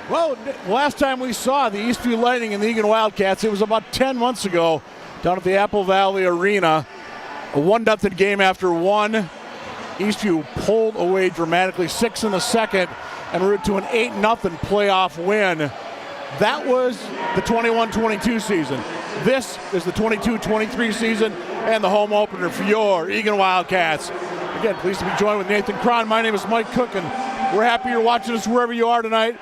Well, last time we saw the Eastview Lightning and the Eagan Wildcats, it was about 10 months ago down at the Apple Valley Arena. A 1-0 game after one. Eastview pulled away dramatically, 6 in the second, en route to an 8-0 playoff win. That was the 21-22 season. This is the 22-23 season and the home opener for your Eagan Wildcats. Again, pleased to be joined with Nathan Cron. My name is Mike Cook, and we're happy you're watching us wherever you are tonight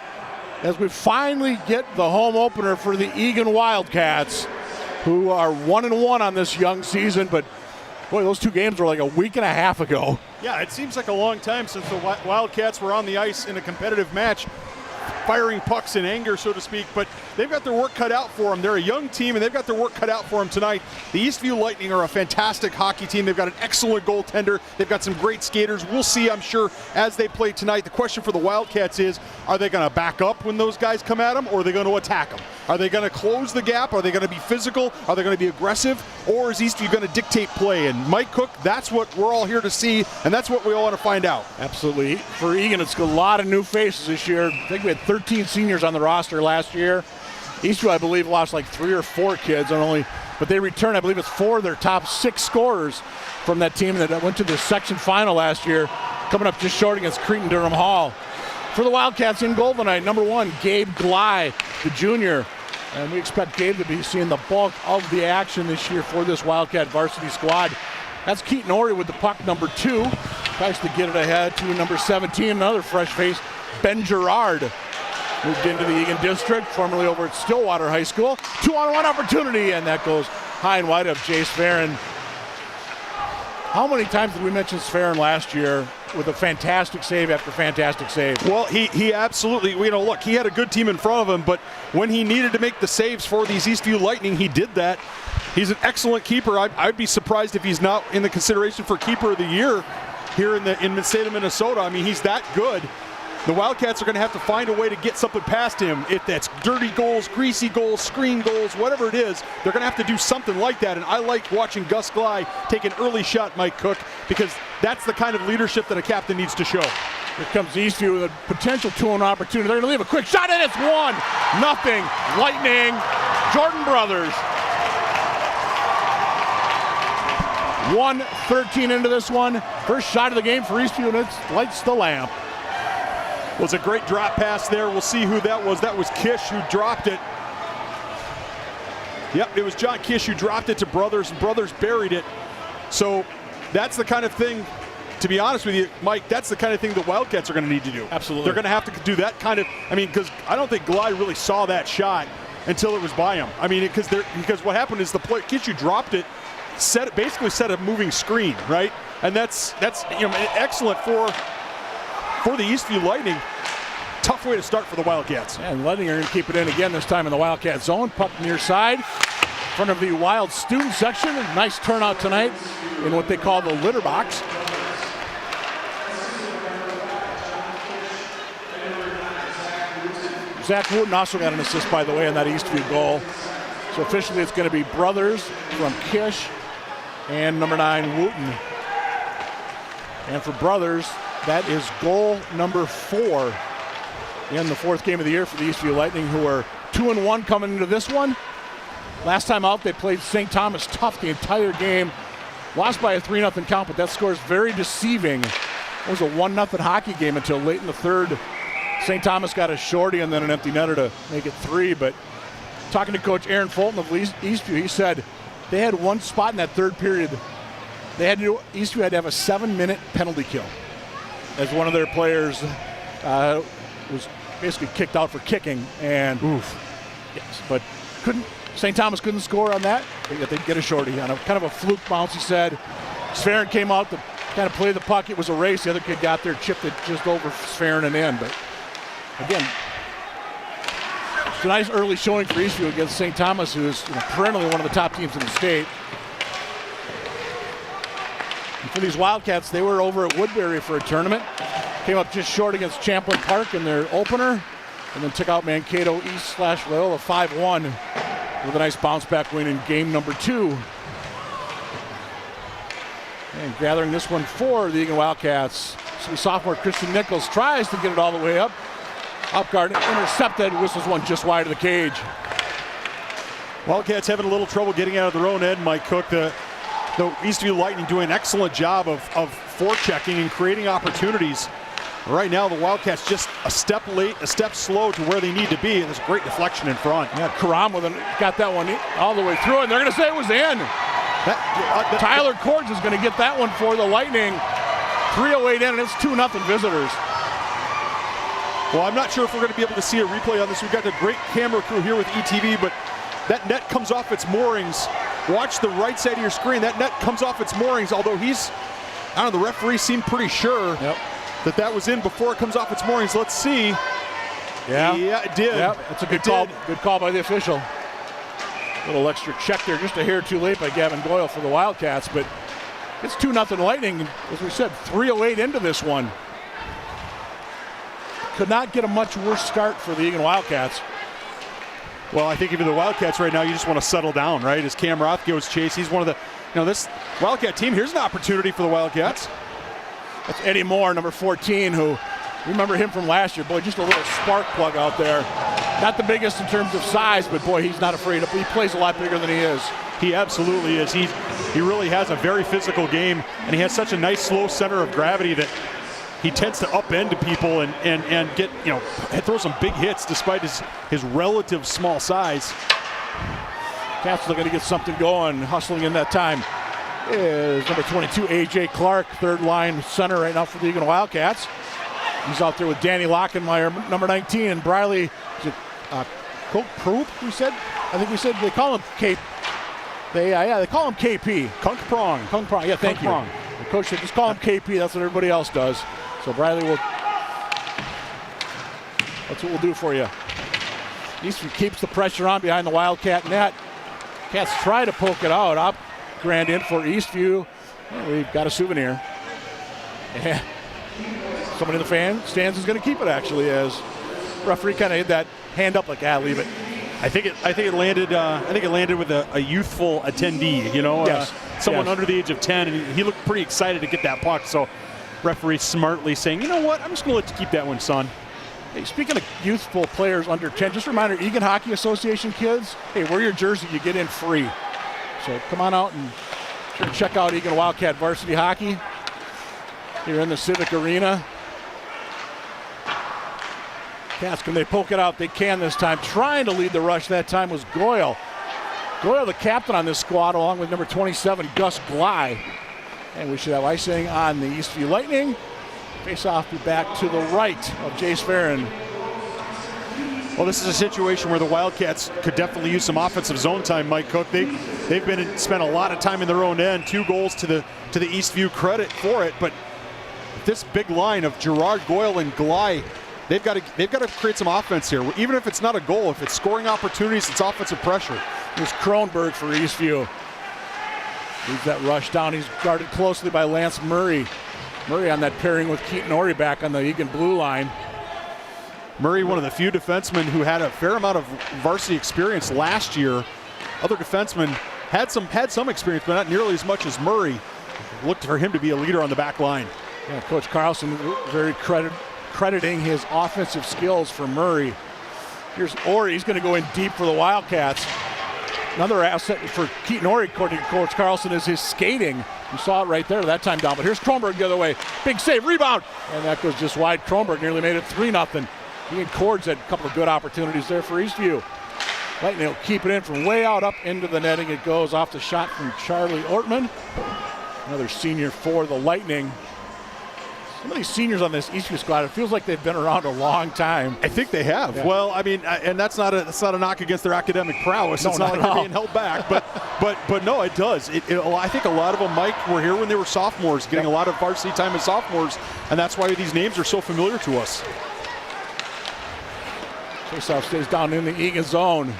as we finally get the home opener for the Eagan Wildcats, who are 1-1 on this young season. But boy, those two games were like a week and a half ago. Yeah, it seems like a long time since the Wildcats were on the ice in a competitive match, firing pucks in anger, so to speak, but they've got their work cut out for them. They're a young team, and they've got their work cut out for them tonight. The Eastview Lightning are a fantastic hockey team. They've got an excellent goaltender. They've got some great skaters. We'll see, I'm sure, as they play tonight. The question for the Wildcats is, are they going to back up when those guys come at them, or are they going to attack them? Are they going to close the gap? Are they going to be physical? Are they going to be aggressive? Or is Eastview going to dictate play? And Mike Cook, that's what we're all here to see, and that's what we all want to find out. Absolutely. For Eagan, it's a lot of new faces this year. I think we had 13 seniors on the roster last year. Eastview, I believe, lost like 3 or 4 kids, but they returned, I believe it's 4 of their top 6 scorers from that team that went to the section final last year, coming up just short against Cretin-Durham Hall. For the Wildcats in goal tonight, number 1, Gabe Gley, the junior. And we expect Gabe to be seeing the bulk of the action this year for this Wildcat varsity squad. That's Keaton Ory with the puck, number 2. Tries to get it ahead to number 17, another fresh face, Ben Gerard. Moved into the Eagan district, formerly over at Stillwater High School. 2-on-1 opportunity, and that goes high and wide of Jace Farron. How many times did we mention Farron last year with a fantastic save after fantastic save? Well, he absolutely, look, he had a good team in front of him, but when he needed to make the saves for these Eastview Lightning, he did that. He's an excellent keeper. I'd be surprised if he's not in the consideration for Keeper of the Year here in the state of Minnesota. I mean, he's that good. The Wildcats are going to have to find a way to get something past him. If that's dirty goals, greasy goals, screen goals, whatever it is, they're going to have to do something like that. And I like watching Gus Gley take an early shot, Mike Cook, because that's the kind of leadership that a captain needs to show. Here comes Eastview with a potential 2-on opportunity. They're going to leave a quick shot, and it's 1-0. Lightning, Jordan Brothers. 1:13 into this one. First shot of the game for Eastview, and it lights the lamp. Was a great drop pass there. We'll see who that was. That was Kisch who dropped it. Yep, it was John Kisch who dropped it to Brothers, and Brothers buried it. So that's the kind of thing, to be honest with you, Mike, that's the kind of thing the Wildcats are going to need to do. Absolutely. They're going to have to do that kind of, because I don't think Gley really saw that shot until it was by him. I mean, because what happened is the Kisch who dropped it, basically set a moving screen, right? And that's excellent for the Eastview Lightning. Tough way to start for the Wildcats. And Lightning are going to keep it in again, this time in the Wildcat zone. Puck near side, in front of the Wild student section. A nice turnout tonight in what they call the litter box. Zach Wooten also got an assist, by the way, on that Eastview goal. So officially it's going to be Brothers from Kisch and number 9, Wooten. And for Brothers, that is goal number 4 in the 4th game of the year for the Eastview Lightning, who are 2-1 coming into this one. Last time out, they played St. Thomas tough the entire game. Lost by a 3-0 count, but that score is very deceiving. It was a 1-0 hockey game until late in the 3rd. St. Thomas got a shorty and then an empty netter to make it 3. But talking to Coach Aaron Fulton of Eastview, he said they had one spot in that 3rd period. Eastview had to have a 7-minute penalty kill, as one of their players was basically kicked out for kicking. And yes, but St. Thomas couldn't score on that. They'd get a shorty on a kind of a fluke bounce, he said. Sferin came out to kind of play the puck. It was a race. The other kid got there, chipped it just over Sferin and in. But again, it's a nice early showing for Eastview against St. Thomas, who is perennially one of the top teams in the state. And for these Wildcats, they were over at Woodbury for a tournament. Came up just short against Champlain Park in their opener, and then took out Mankato East/Loyola 5-1 with a nice bounce-back win in game number 2. And gathering this one for the Eagan Wildcats, sophomore Christian Nichols tries to get it all the way up. Upguard intercepted, whistles one just wide of the cage. Wildcats having a little trouble getting out of their own end, Mike Cook. The Eastview Lightning doing an excellent job of forechecking and creating opportunities. Right now, the Wildcats just a step late, a step slow to where they need to be, and there's a great deflection in front. Yeah, Karam got that one all the way through, and they're going to say it was in. Tyler Cords is going to get that one for the Lightning. 3:08 in, and it's 2-0 visitors. Well, I'm not sure if we're going to be able to see a replay on this. We've got a great camera crew here with ETV, but that net comes off its moorings. Watch the right side of your screen. That net comes off its moorings, although the referee seemed pretty sure that was in before it comes off its moorings. Let's see. Yeah, it did. Yeah, that's a good call. Good call by the official. Little extra check there, just a hair too late by Gavin Doyle for the Wildcats, but it's 2-0 Lightning. As we said, 3:08 into this one. Could not get a much worse start for the Eagan Wildcats. Well, I think even the Wildcats right now, you just want to settle down, right? As Cam Roth goes chase, he's one of the, this Wildcat team, here's an opportunity for the Wildcats. That's Eddie Moore, number 14, who, remember him from last year. Boy, just a little spark plug out there. Not the biggest in terms of size, but boy, he's not afraid. He plays a lot bigger than he is. He absolutely is. He really has a very physical game, and he has such a nice slow center of gravity that he tends to upend to people and get, throw some big hits despite his relative small size. Cats looking to get something going, hustling in that time is number 22, A.J. Clark, third line center right now for the Eagan Wildcats. He's out there with Danny Lockenmeyer, number 19, and Briley, is it Proop, we said? I think we said they call him Cape. They call him KP. Kunk Prong. Yeah, thank you. Prong. The coach said just call him KP. That's what everybody else does. So Briley that's what we'll do for you. Eastview keeps the pressure on behind the Wildcat net. Cats try to poke it out. Up grand in for Eastview. Well, we've got a souvenir. Yeah. Somebody in the stands is going to keep it, actually, as referee kind of hit that hand up like, leave it. I think it landed with a youthful attendee, Yes. Someone under the age of 10, and he looked pretty excited to get that puck. So referee smartly saying, you know what, I'm just going to let you keep that one, son. Hey, speaking of youthful players under 10, just a reminder, Eagan Hockey Association kids, hey, wear your jersey, you get in free. So come on out and check out Eagan Wildcat Varsity Hockey here in the Civic Arena. Cats, can they poke it out? They can this time. Trying to lead the rush that time was Goyle. Goyle, the captain on this squad, along with number 27, Gus Gly. And we should have icing on the Eastview Lightning. Face-off be back to the right of Jace Farron. Well, this is a situation where the Wildcats could definitely use some offensive zone time, Mike Cook. They've spent a lot of time in their own end. 2 goals to the Eastview credit for it, but this big line of Gerard, Goyle, and Gly, they've got to create some offense here. Even if it's not a goal, if it's scoring opportunities, it's offensive pressure. Here's Kronberg for Eastview. Leads that rush down. He's guarded closely by Lance Murray. Murray on that pairing with Keaton Ori back on the Eagan blue line. Murray, one of the few defensemen who had a fair amount of varsity experience last year. Other defensemen had some experience, but not nearly as much as Murray. Looked for him to be a leader on the back line. Yeah, Coach Carlson very crediting his offensive skills for Murray. Here's Ori. He's going to go in deep for the Wildcats. Another asset for Keaton Ori, according to Coach Carlson, is his skating. You saw it right there that time down. But here's Kronberg the other way. Big save, rebound. And that goes just wide. Kronberg nearly made it 3-0. He and Cords had a couple of good opportunities there for Eastview. Lightning will keep it in from way out up into the netting. It goes off the shot from Charlie Ortman. Another senior for the Lightning. Some of these seniors on this Eastview squad, it feels like they've been around a long time. I think they have. Yeah. Well, I mean, and that's not a knock against their academic prowess. No, it's not like they're being held back, but no, it does. I think a lot of them, Mike, were here when they were sophomores, getting a lot of varsity time as sophomores, and that's why these names are so familiar to us. Faceoff stays down in the Eagan zone.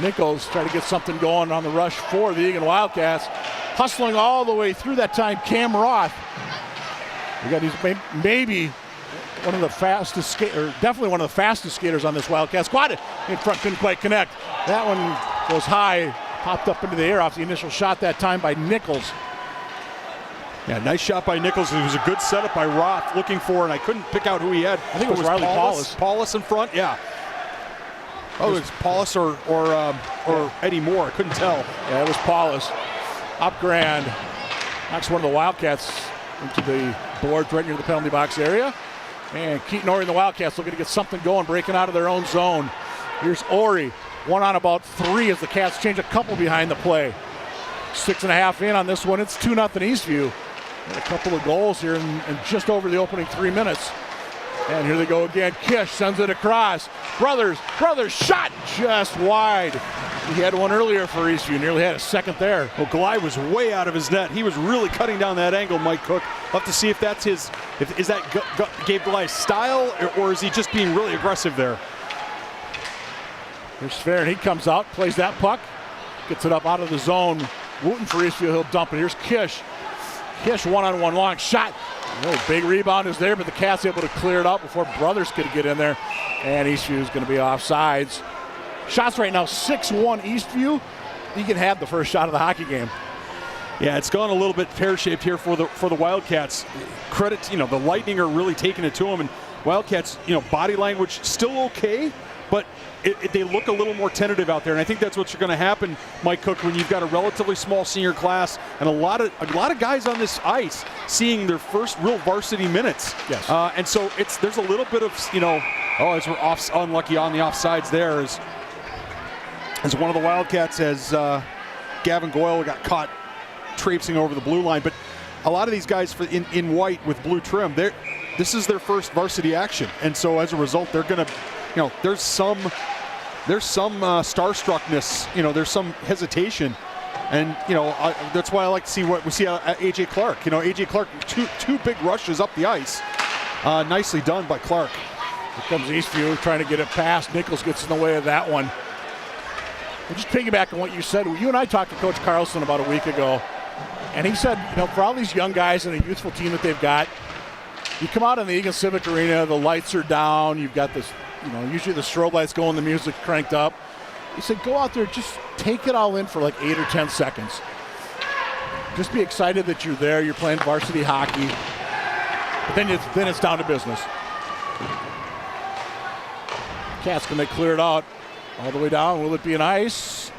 Nichols trying to get something going on the rush for the Eagan Wildcats. Hustling all the way through that time, Cam Roth. We got these maybe one of the fastest definitely one of the fastest skaters on this Wildcat squad. In front, couldn't quite connect. That one goes high, popped up into the air off the initial shot that time by Nichols. Yeah, nice shot by Nichols. It was a good setup by Roth looking for, and I couldn't pick out who he had. I think it was Riley Paulus. Paulus in front, yeah. Oh, it was Paulus or Eddie Moore. I couldn't tell. Yeah, it was Paulus. Up grand. Knocks one of the Wildcats into the boards right near the penalty box area. And Keaton Ori and the Wildcats looking to get something going, breaking out of their own zone. Here's Ori, one on about 3 as the Cats change a couple behind the play. 6.5 in on this one. It's 2-0 Eastview. And a couple of goals here in just over the opening 3 minutes. And here they go again. Kisch sends it across. Brothers shot just wide. He had one earlier for Eastview, nearly had a second there. Well, Glide was way out of his net. He was really cutting down that angle, Mike Cook. We'll have to see if that's is that Gabe Glyde's style, or is he just being really aggressive there? Here's Fair, and he comes out, plays that puck, gets it up out of the zone. Wooten for Eastview, he'll dump it. Here's Kisch. Kisch one-on-one long shot. Big rebound is there, but the Cats able to clear it out before Brothers could get in there. And Eastview is going to be offsides. Shots right now, 6-1 Eastview. You can have the first shot of the hockey game. Yeah, it's gone a little bit pear-shaped here for the Wildcats. Credit, the Lightning are really taking it to them, and Wildcats, body language still okay, but they look a little more tentative out there, and I think that's what's going to happen, Mike Cook, when you've got a relatively small senior class and a lot of guys on this ice seeing their first real varsity minutes. Yes. And so there's a little bit of as we're unlucky on the offsides there as one of the Wildcats as Gavin Goyle got caught traipsing over the blue line, but a lot of these guys in white with blue trim, this is their first varsity action, and so as a result, they're going to. There's some starstruckness. There's some hesitation, and that's why I like to see what we see out AJ Clark. AJ Clark, two big rushes up the ice, nicely done by Clark. Here comes Eastview trying to get it past. Nichols gets in the way of that one. We'll just piggyback on what you said. You and I talked to Coach Carlson about a week ago, and he said, for all these young guys and a youthful team that they've got, you come out in the Eagan Civic Arena, the lights are down, you've got this. Usually the strobe lights going, the music cranked up. He said, go out there, just take it all in for like 8 or 10 seconds. Just be excited that you're there, you're playing varsity hockey. But then it's down to business. Cats, can they clear it out all the way down? Will it be an ice?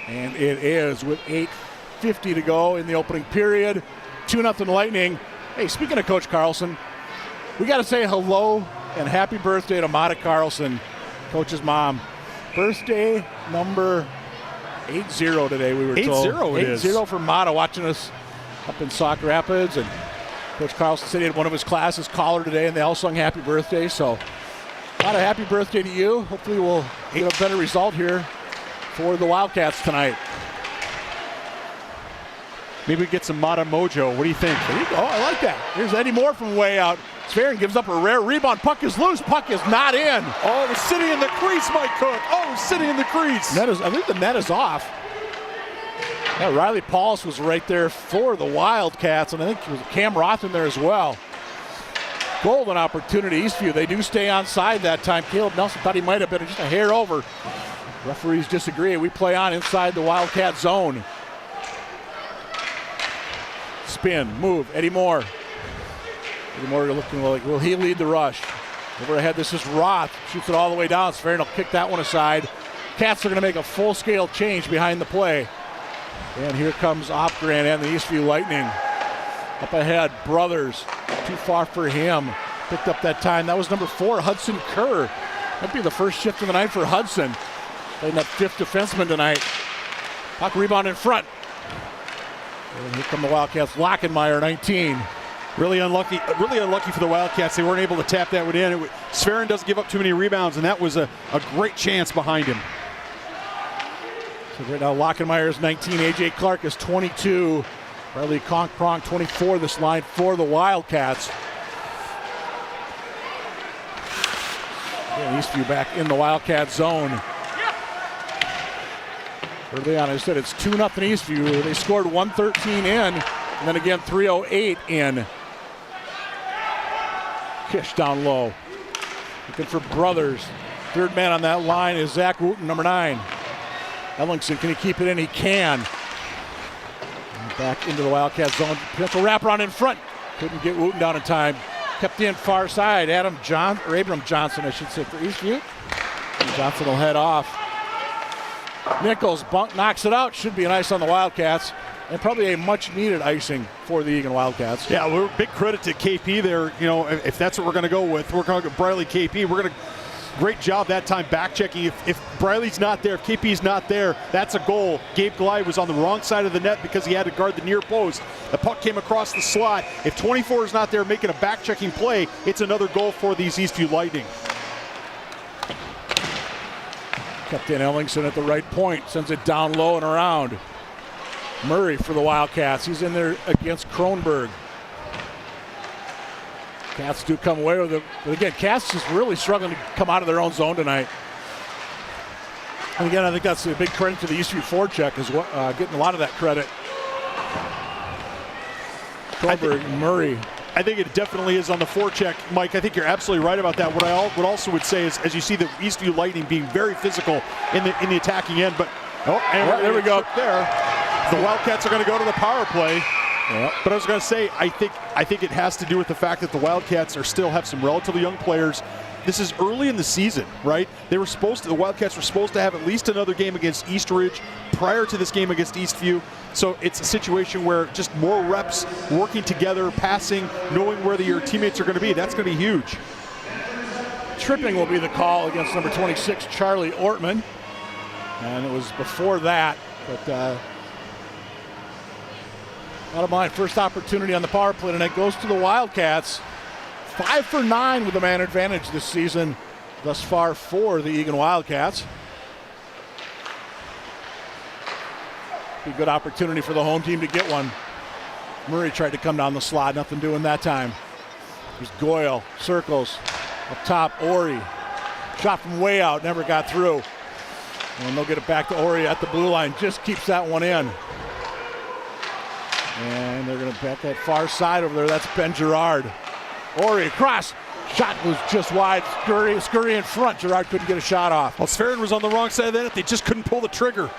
And it is with 8:50 to go in the opening period. 2-0 Lightning. Hey, speaking of Coach Carlson, we got to say hello and happy birthday to Mata Carlson, Coach's mom. Birthday number 80 today, we were told. 8-0 for Mata, watching us up in Sauk Rapids. And Coach Carlson said he had one of his classes call her today, and they all sung happy birthday. So, Mata, happy birthday to you. Hopefully we'll get a better result here for the Wildcats tonight. Maybe we get some Mata mojo. What do you think? There you go. I like that. Here's Eddie Moore from way out. Sverren gives up a rare rebound. Puck is loose. Puck is not in. Oh, it was sitting in the crease, Mike Cook. Oh, it was sitting in the crease. I think the net is off. Yeah, Riley Paulus was right there for the Wildcats, and I think it was Cam Roth in there as well. golden opportunity. Eastview, they do stay onside that time. Caleb Nelson thought he might have been just a hair over. Referees disagree. We play on inside the Wildcat zone. Spin, move, Eddie Moore. Eddie Moore looking like, will he lead the rush? Over ahead, this is Roth. Shoots it all the way down. Sferin will kick that one aside. Cats are going to make a full-scale change behind the play. And here comes Opgren and the Eastview Lightning. Up ahead, Brothers. Too far for him. Picked up that time. That was number 4, Hudson Kerr. Might be the first shift of the night for Hudson. Playing that 5th defenseman tonight. Puck rebound in front. And here come the Wildcats. Lockenmeyer, 19. Really unlucky for the Wildcats. They weren't able to tap that one in. Sferin doesn't give up too many rebounds, and that was a great chance behind him. So right now, Lockenmeyer is 19. A.J. Clark is 22. Riley Conkprong, 24. This line for the Wildcats. And Eastview back in the Wildcat zone. Early on, I said it's 2-0 Eastview. They scored 113 in, and then again 308 in. Kisch down low. Looking for Brothers. Third man on that line is Zach Wooten, number 9. Ellingson, can he keep it in? He can. And back into the Wildcat zone. Potential wraparound in front. Couldn't get Wooten down in time. Kept in far side. Abram Johnson, I should say, for Eastview. And Johnson will head off. Nichols knocks it out. Should be an ice on the Wildcats. And probably a much-needed icing for the Eagan Wildcats. Yeah, we're big credit to KP there. You know, if that's what we're going to go with, we're going to go Briley KP. We're going to great job that time back checking. If Briley's not there, if KP's not there, that's a goal. Gabe Glide was on the wrong side of the net because he had to guard the near post. The puck came across the slot. If 24 is not there making a back checking play, it's another goal for these Eastview Lightning. Kept in Ellingson at the right point, sends it down low and around. Murray for the Wildcats. He's in there against Kronberg. Cats do come away with it. But again, Cats just really struggling to come out of their own zone tonight. And again, I think that's a big credit to the Eastview forecheck as well, getting a lot of that credit. Kronberg, Murray. I think it definitely is on the forecheck, Mike. I think you're absolutely right about that. What I would say is, as you see the Eastview Lightning being very physical in the attacking end, but there we go. There. The Wildcats are going to go to the power play. Yep. But I was going to say, I think it has to do with the fact that the Wildcats still have some relatively young players. This is early in the season, right? The Wildcats were supposed to have at least another game against Eastridge prior to this game against Eastview. So it's a situation where just more reps, working together, passing, knowing where your teammates are going to be. That's going to be huge. Tripping will be the call against number 26, Charlie Ortman. And it was before that, but bottom line, first opportunity on the power play, and it goes to the Wildcats. 5 for 9 with a man advantage this season thus far for the Eagan Wildcats. Be a good opportunity for the home team to get one. Murray tried to come down the slot, nothing doing that time. There's Goyle, circles, up top, Ori. Shot from way out, never got through. And they'll get it back to Ori at the blue line, just keeps that one in. And they're going to bet that far side over there. That's Ben Gerard. Ori across. Shot was just wide. Scurry in front. Gerard couldn't get a shot off. Well, Sferin was on the wrong side of the net. They just couldn't pull the trigger.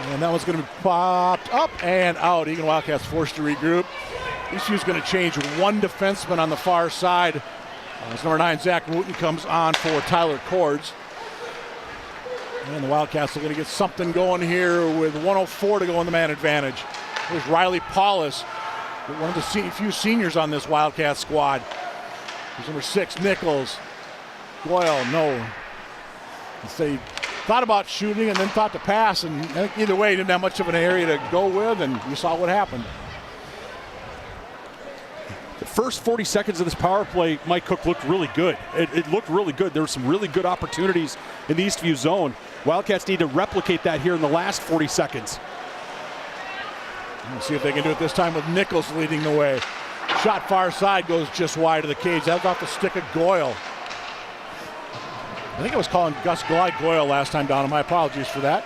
And that one's going to be popped up and out. Eagan Wildcats forced to regroup. Eastview's going to change one defenseman on the far side. As number 9, Zach Wooten, comes on for Tyler Cords. And the Wildcats are going to get something going here with 1:04 to go in the man advantage. There's Riley Paulus, one of the few seniors on this Wildcat squad. There's number 6, Nichols. Goyle, no. They thought about shooting and then thought to pass, and I think either way, he didn't have much of an area to go with, and you saw what happened. The first 40 seconds of this power play, Mike Cook looked really good. It looked really good. There were some really good opportunities in the Eastview zone. Wildcats need to replicate that here in the last 40 seconds. We'll see if they can do it this time with Nichols leading the way. Shot far side goes just wide of the cage. That was off the stick of Goyle. I think I was calling Gus Glide Goyle last time down, and my apologies for that.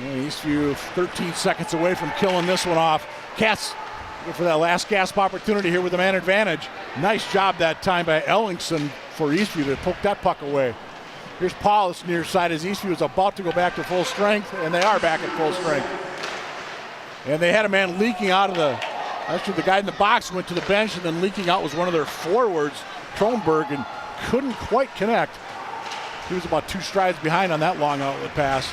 And Eastview 13 seconds away from killing this one off. Cats looking for that last gasp opportunity here with a man advantage. Nice job that time by Ellingson for Eastview to poke that puck away. Here's Paulus near side as Eastview is about to go back to full strength, and they are back at full strength. And they had a man leaking out of the, actually the guy in the box went to the bench, and then leaking out was one of their forwards, Kronberg, and couldn't quite connect. He was about 2 strides behind on that long outlet pass.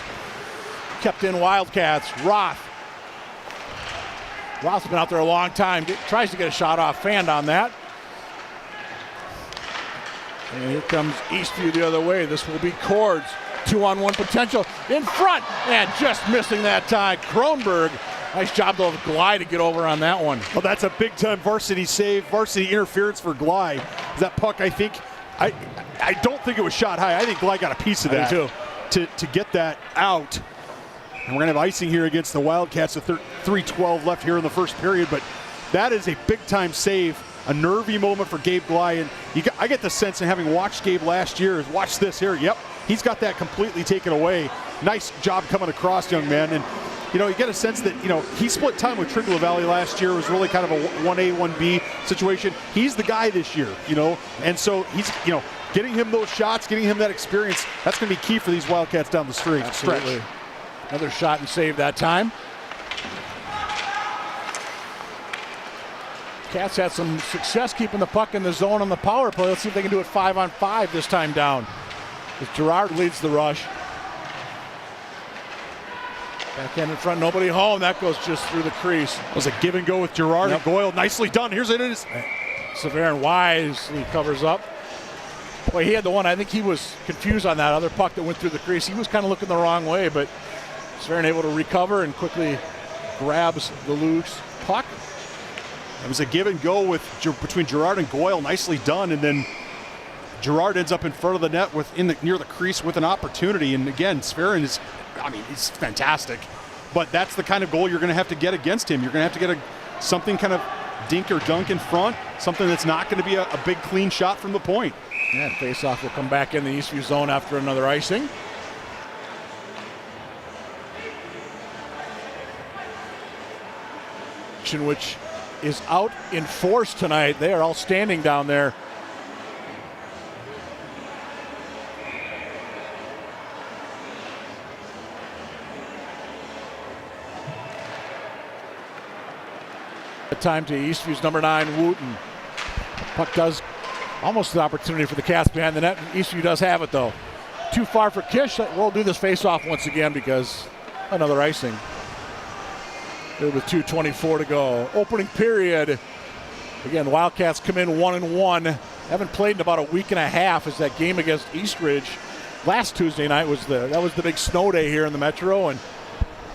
Kept in Wildcats. Roth's been out there a long time. Tries to get a shot off, fanned on that. And here comes Eastview the other way. This will be Cords. 2-on-1 potential in front, and just missing that time. Kronberg. Nice job though of Glei to get over on that one. Well, that's a big time varsity save, varsity interference for Glei. That puck, I think, I don't think it was shot high. I think Glei got a piece of that to get that out. And we're gonna have icing here against the Wildcats. 3:12 left here in the first period, but that is a big time save, a nervy moment for Gabe Glei. And I get the sense, in having watched Gabe last year, watch this here. Yep, he's got that completely taken away. Nice job coming across, young man. And you get a sense that, he split time with Triglav Valley last year. It was really kind of a 1A, 1B situation. He's the guy this year, and so he's, getting him those shots, getting him that experience, that's going to be key for these Wildcats down the street. Absolutely. Stretch. Another shot and save that time. Cats had some success keeping the puck in the zone on the power play. Let's see if they can do it 5-on-5 this time down. As Gerard leads the rush. Backhand in front, nobody home. That goes just through the crease. It was a give and go with Gerard and Goyle. Nicely done. Here's it is. Severin wisely covers up. Boy, he had the one. I think he was confused on that other puck that went through the crease. He was kind of looking the wrong way, but Severin able to recover and quickly grabs the loose puck. It was a give and go between Gerard and Goyle. Nicely done, and then Gerard ends up in front of the net near the crease with an opportunity. And again, Severin is, he's fantastic. But that's the kind of goal you're going to have to get against him. You're going to have to get something kind of dink or dunk in front, something that's not going to be a big clean shot from the point. Yeah, face-off will come back in the Eastview zone after another icing. Which is out in force tonight. They are all standing down there. Time to Eastview's number 9, Wooten. Puck does almost an opportunity for the Cats behind the net. Eastview does have it though. Too far for Kisch. We'll do this face-off once again because another icing. With 2:24 to go. Opening period. Again, the Wildcats come in 1-1. Haven't played in about a week and a half, as that game against Eastridge last Tuesday night was the big snow day here in the Metro, and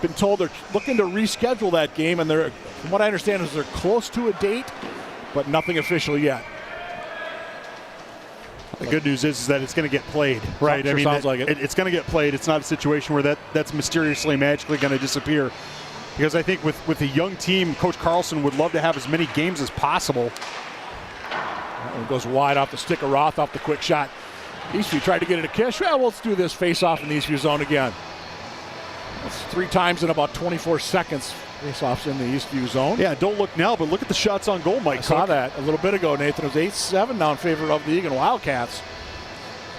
been told they're looking to reschedule that game, and from what I understand is they're close to a date, but nothing official yet. The good news is that it's going to get played, right? Sure, sounds like it. It's going to get played. It's not a situation where that's mysteriously, magically going to disappear. Because I think with a young team, Coach Carlson would love to have as many games as possible. That one goes wide off the stick of Roth, off the quick shot. Eastview tried to get it to Kisch. Well, let's do this face-off in the Eastview zone again. That's 3 times in about 24 seconds. Face-offs in the Eastview zone. Yeah, don't look now, but look at the shots on goal, Mike. I saw that a little bit ago, Nathan. It was 8-7 now in favor of the Eagan Wildcats.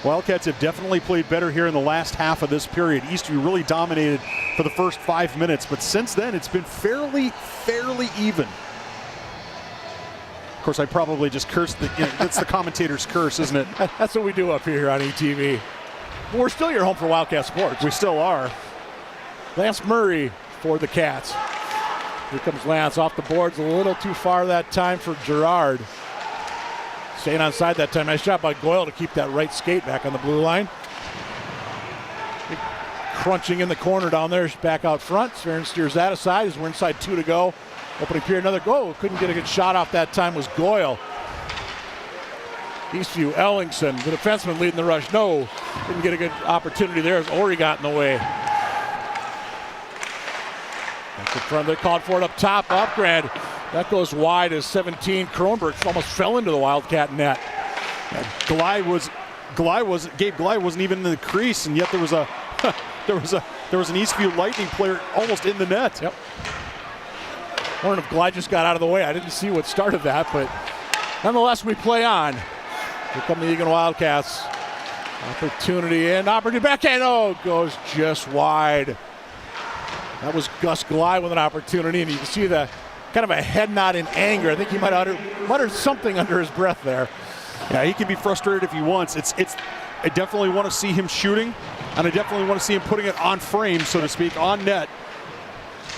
Wildcats have definitely played better here in the last half of this period. Eastview really dominated for the first 5 minutes, but since then it's been fairly even. Of course, I probably just cursed that's the commentator's curse, isn't it? That's what we do up here on ETV. But we're still your home for Wildcat Sports. We still are. Lance Murray for the Cats. Here comes Lance off the boards, a little too far that time for Gerard. Staying onside that time. Nice job by Goyle to keep that right skate back on the blue line. Crunching in the corner down there, back out front. Sverin steers that aside as we're inside 2 to go. Opening period, another goal. Couldn't get a good shot off that time was Goyle. Eastview, Ellingson, the defenseman leading the rush. No, didn't get a good opportunity there as Ori got in the way. Back in front, they called for it up top. Upgrad. That goes wide as 17. Kronberg almost fell into the Wildcat net. Gabe Glei wasn't even in the crease, and yet there was there was an Eastview Lightning player almost in the net. Yep. Wondering if Glide just got out of the way. I didn't see what started that, but nonetheless, we play on. Here come the Eagan Wildcats. Opportunity in, opportunity backhand. Oh, goes just wide. That was Gus Glide with an opportunity, and you can see the kind of a head nod in anger. I think he might have muttered something under his breath there. Yeah, he can be frustrated if he wants. I definitely want to see him shooting, and I definitely want to see him putting it on frame, so to speak, on net.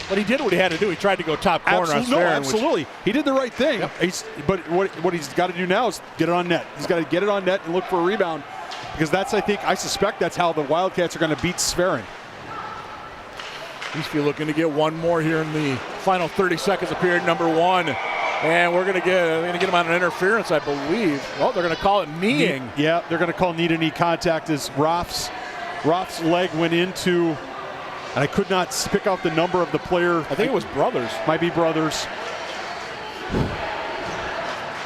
But he did what he had to do. He tried to go top corner on Sverren. Absolutely. He did the right thing. Yep. But what he's got to do now is get it on net. He's got to get it on net and look for a rebound, because I suspect that's how the Wildcats are going to beat Sverren. Eastview looking to get one more here in the final 30 seconds of period number 1. And we're going to get him on an interference, I believe. Well, they're going to call it kneeing. Yeah, they're going to call knee-to-knee contact as Roth's leg went into, and I could not pick out the number of the player. I think it was Brothers. Might be Brothers.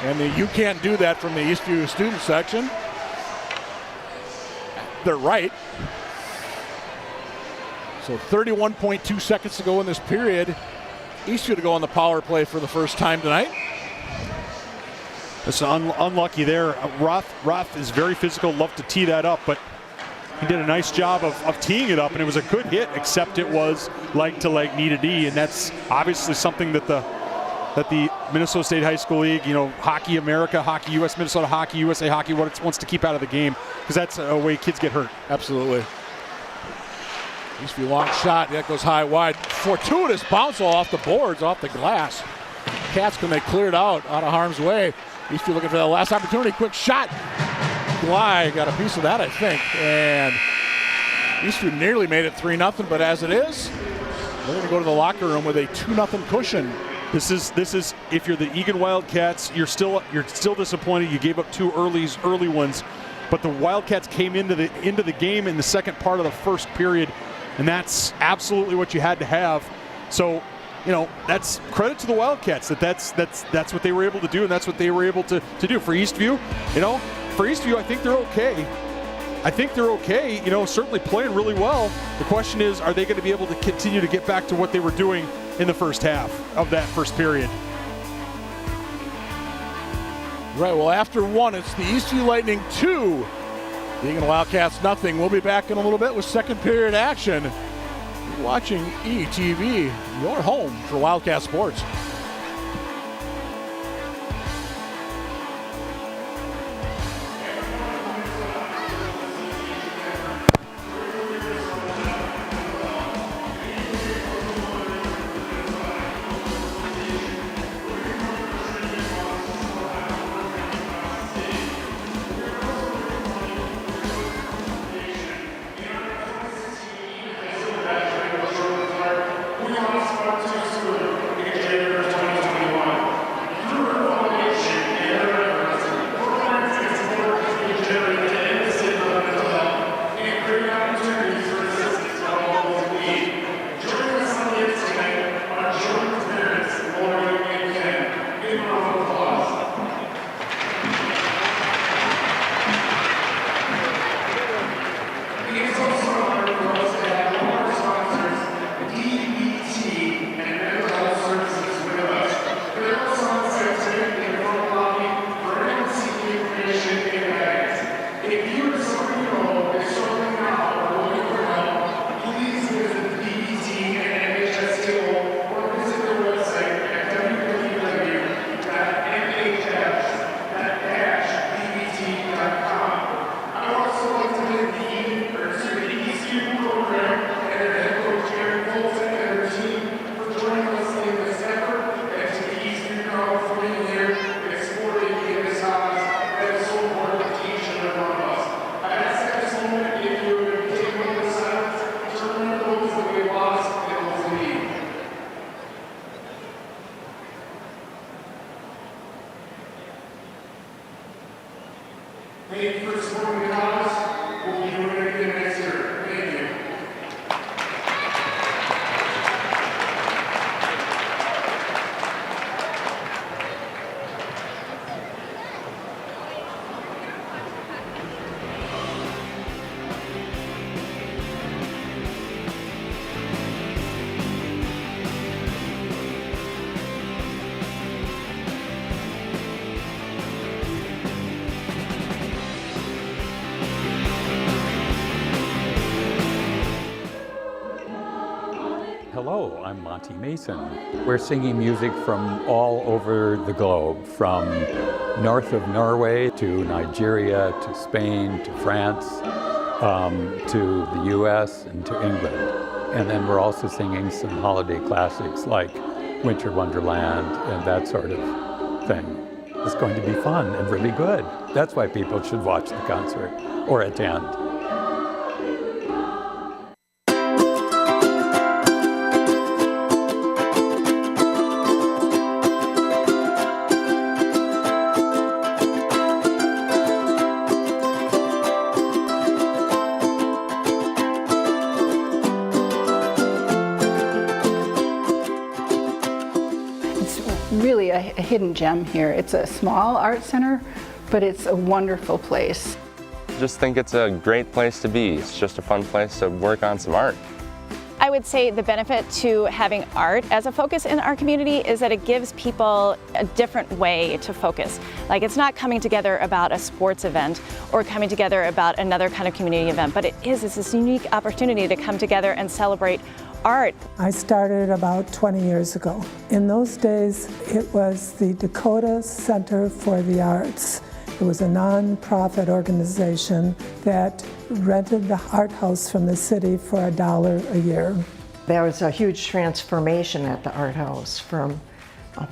And you can't do that from the Eastview student section. They're right. So 31.2 seconds to go in this period. Eastview to go on the power play for the first time tonight. It's unlucky there. Roth is very physical, loved to tee that up, but he did a nice job of teeing it up, and it was a good hit, except it was leg to leg, knee to knee, and that's obviously something that the Minnesota State High School League, Hockey America, Hockey US, Minnesota Hockey, USA Hockey, wants to keep out of the game, because that's a way kids get hurt. Absolutely. Eastview long shot, that goes high wide. Fortuitous bounce off the boards, off the glass. Cats, can they clear it out of harm's way? Eastview looking for the last opportunity, quick shot. Glide got a piece of that, I think. And Eastview nearly made it 3-0, but as it is, they're going to go to the locker room with a 2-0 cushion. This is if you're the Eagan Wildcats, you're still disappointed. You gave up 2 early ones, but the Wildcats came into the game in the second part of the first period, and that's absolutely what you had to have. So, that's credit to the Wildcats that's what they were able to do, and that's what they were able to do. For Eastview, for Eastview, I think they're okay. Certainly playing really well. The question is, are they going to be able to continue to get back to what they were doing in the first half of that first period? Right, well, after 1, it's the Eastview Lightning 2. Eagan Wildcats nothing. We'll be back in a little bit with second period action. You're watching ETV, your home for Wildcat sports. Thank you for supporting the cause. We'll be doing it again next year. Thank you. Hello, I'm Monty Mason. We're singing music from all over the globe, from north of Norway to Nigeria to Spain to France to the US and to England. And then we're also singing some holiday classics like Winter Wonderland and that sort of thing. It's going to be fun and really good. That's why people should watch the concert or attend. Really a hidden gem here. It's a small art center, but it's a wonderful place. Just think it's a great place to be. It's just a fun place to work on some art. I would say the benefit to having art as a focus in our community is that it gives people a different way to focus. Like, it's not coming together about a sports event or coming together about another kind of community event, but it's this unique opportunity to come together and celebrate art. I started about 20 years ago. In those days, it was the Dakota Center for the Arts. It was a non-profit organization that rented the art house from the city for $1 a year. There was a huge transformation at the art house from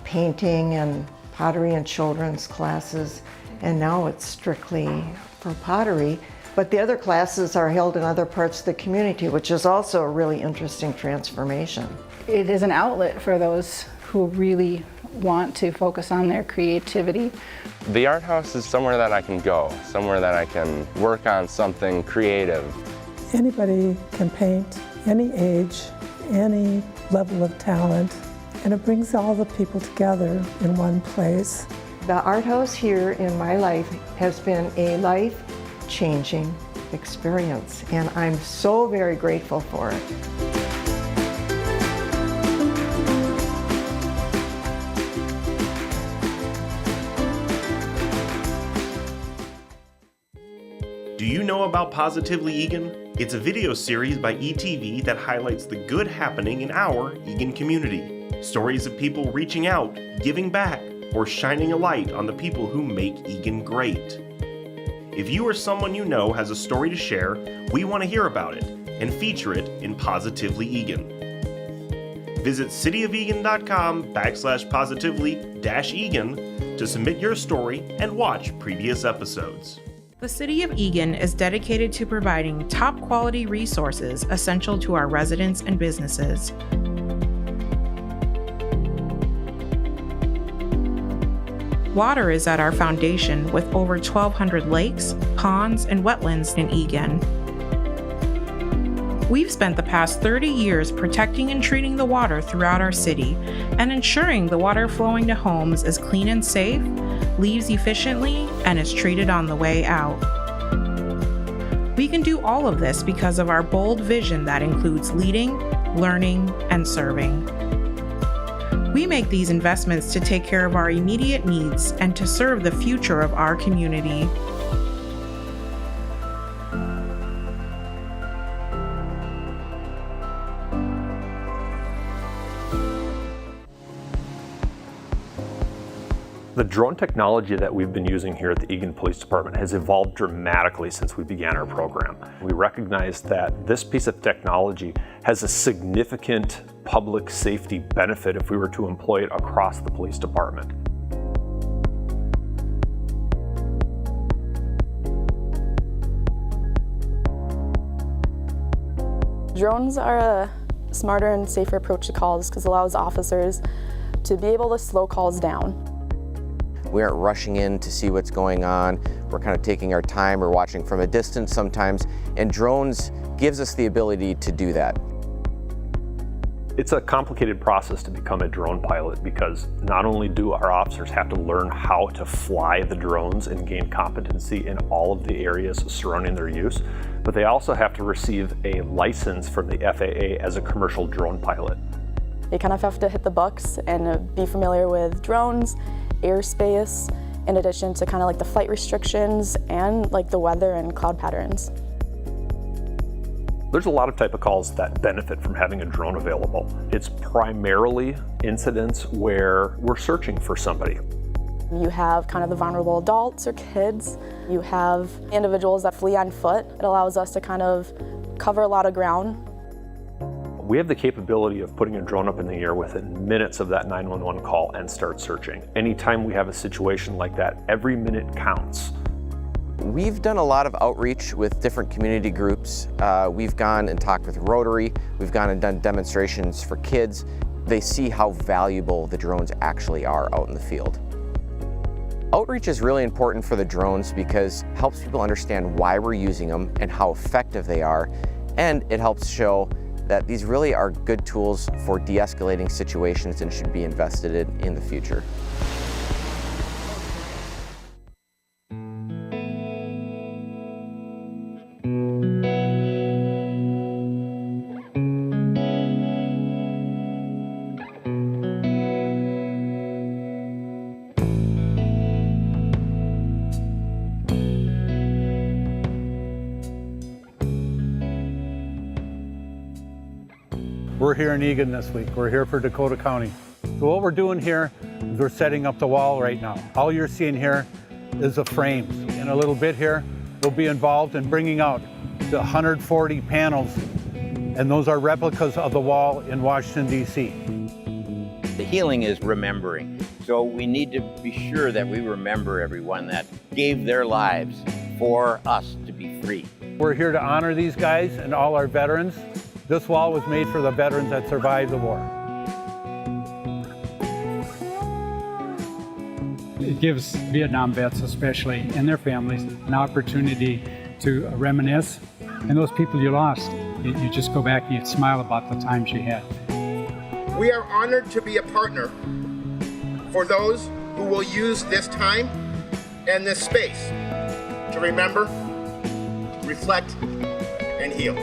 painting and pottery and children's classes, and now it's strictly for pottery. But the other classes are held in other parts of the community, which is also a really interesting transformation. It is an outlet for those who really want to focus on their creativity. The art house is somewhere that I can go, somewhere that I can work on something creative. Anybody can paint, any age, any level of talent, and it brings all the people together in one place. The art house here in my life has been a life-changing experience, and I'm so very grateful for it. Do you know about Positively Eagan? It's a video series by ETV that highlights the good happening in our Eagan community. Stories of people reaching out, giving back, or shining a light on the people who make Eagan great. If you or someone you know has a story to share, we want to hear about it and feature it in Positively Eagan. Visit cityofeagan.com/positively-eagan to submit your story and watch previous episodes. The City of Eagan is dedicated to providing top-quality resources essential to our residents and businesses. Water is at our foundation with over 1,200 lakes, ponds, and wetlands in Eagan. We've spent the past 30 years protecting and treating the water throughout our city and ensuring the water flowing to homes is clean and safe, leaves efficiently, and is treated on the way out. We can do all of this because of our bold vision that includes leading, learning, and serving. We make these investments to take care of our immediate needs and to serve the future of our community. The drone technology that we've been using here at the Eagan Police Department has evolved dramatically since we began our program. We recognize that this piece of technology has a significant public safety benefit if we were to employ it across the police department. Drones are a smarter and safer approach to calls because it allows officers to be able to slow calls down. We aren't rushing in to see what's going on. We're kind of taking our time. We're watching from a distance sometimes, and drones gives us the ability to do that. It's a complicated process to become a drone pilot because not only do our officers have to learn how to fly the drones and gain competency in all of the areas surrounding their use, but they also have to receive a license from the FAA as a commercial drone pilot. You kind of have to hit the bucks and be familiar with drones, airspace, in addition to kind of like the flight restrictions and like the weather and cloud patterns. The drone technology that we've been using here at the Eagan Police Department has evolved dramatically since we began our program. We recognize that this piece of technology has a significant public safety benefit if we were to employ it across the police department. It's There's a lot of type of calls that benefit from having a drone available. It's primarily incidents where we're searching for somebody. You have kind of the vulnerable adults or kids. You have individuals that flee on foot. It allows us to kind of cover a lot of ground. We have the capability of putting a drone up in the air within minutes of that 911 call and start searching. Anytime we have a situation like that, every minute counts. We've done a lot of outreach with different community groups. We've gone and talked with Rotary. We've gone and done demonstrations for kids. They see how valuable the drones actually are out in the field. Outreach is really important for the drones because it helps people understand why we're using them and how effective they are, and it helps show that these really are good tools for de-escalating situations and should be invested in the future. We're here in Eagan this week. We're here for Dakota County. So what we're doing here is we're setting up the wall right now. All you're seeing here is the frames. In a little bit here, we'll be involved in bringing out the 140 panels, and those are replicas of the wall in Washington, D.C. The healing is remembering. So we need to be sure that we remember everyone that gave their lives for us to be free. We're here to honor these guys and all our veterans. This wall was made for the veterans that survived the war. It gives Vietnam vets, especially, and their families, an opportunity to reminisce. And those people you lost, you just go back and you smile about the times you had. We are honored to be a partner for those who will use this time and this space to remember, reflect, and heal.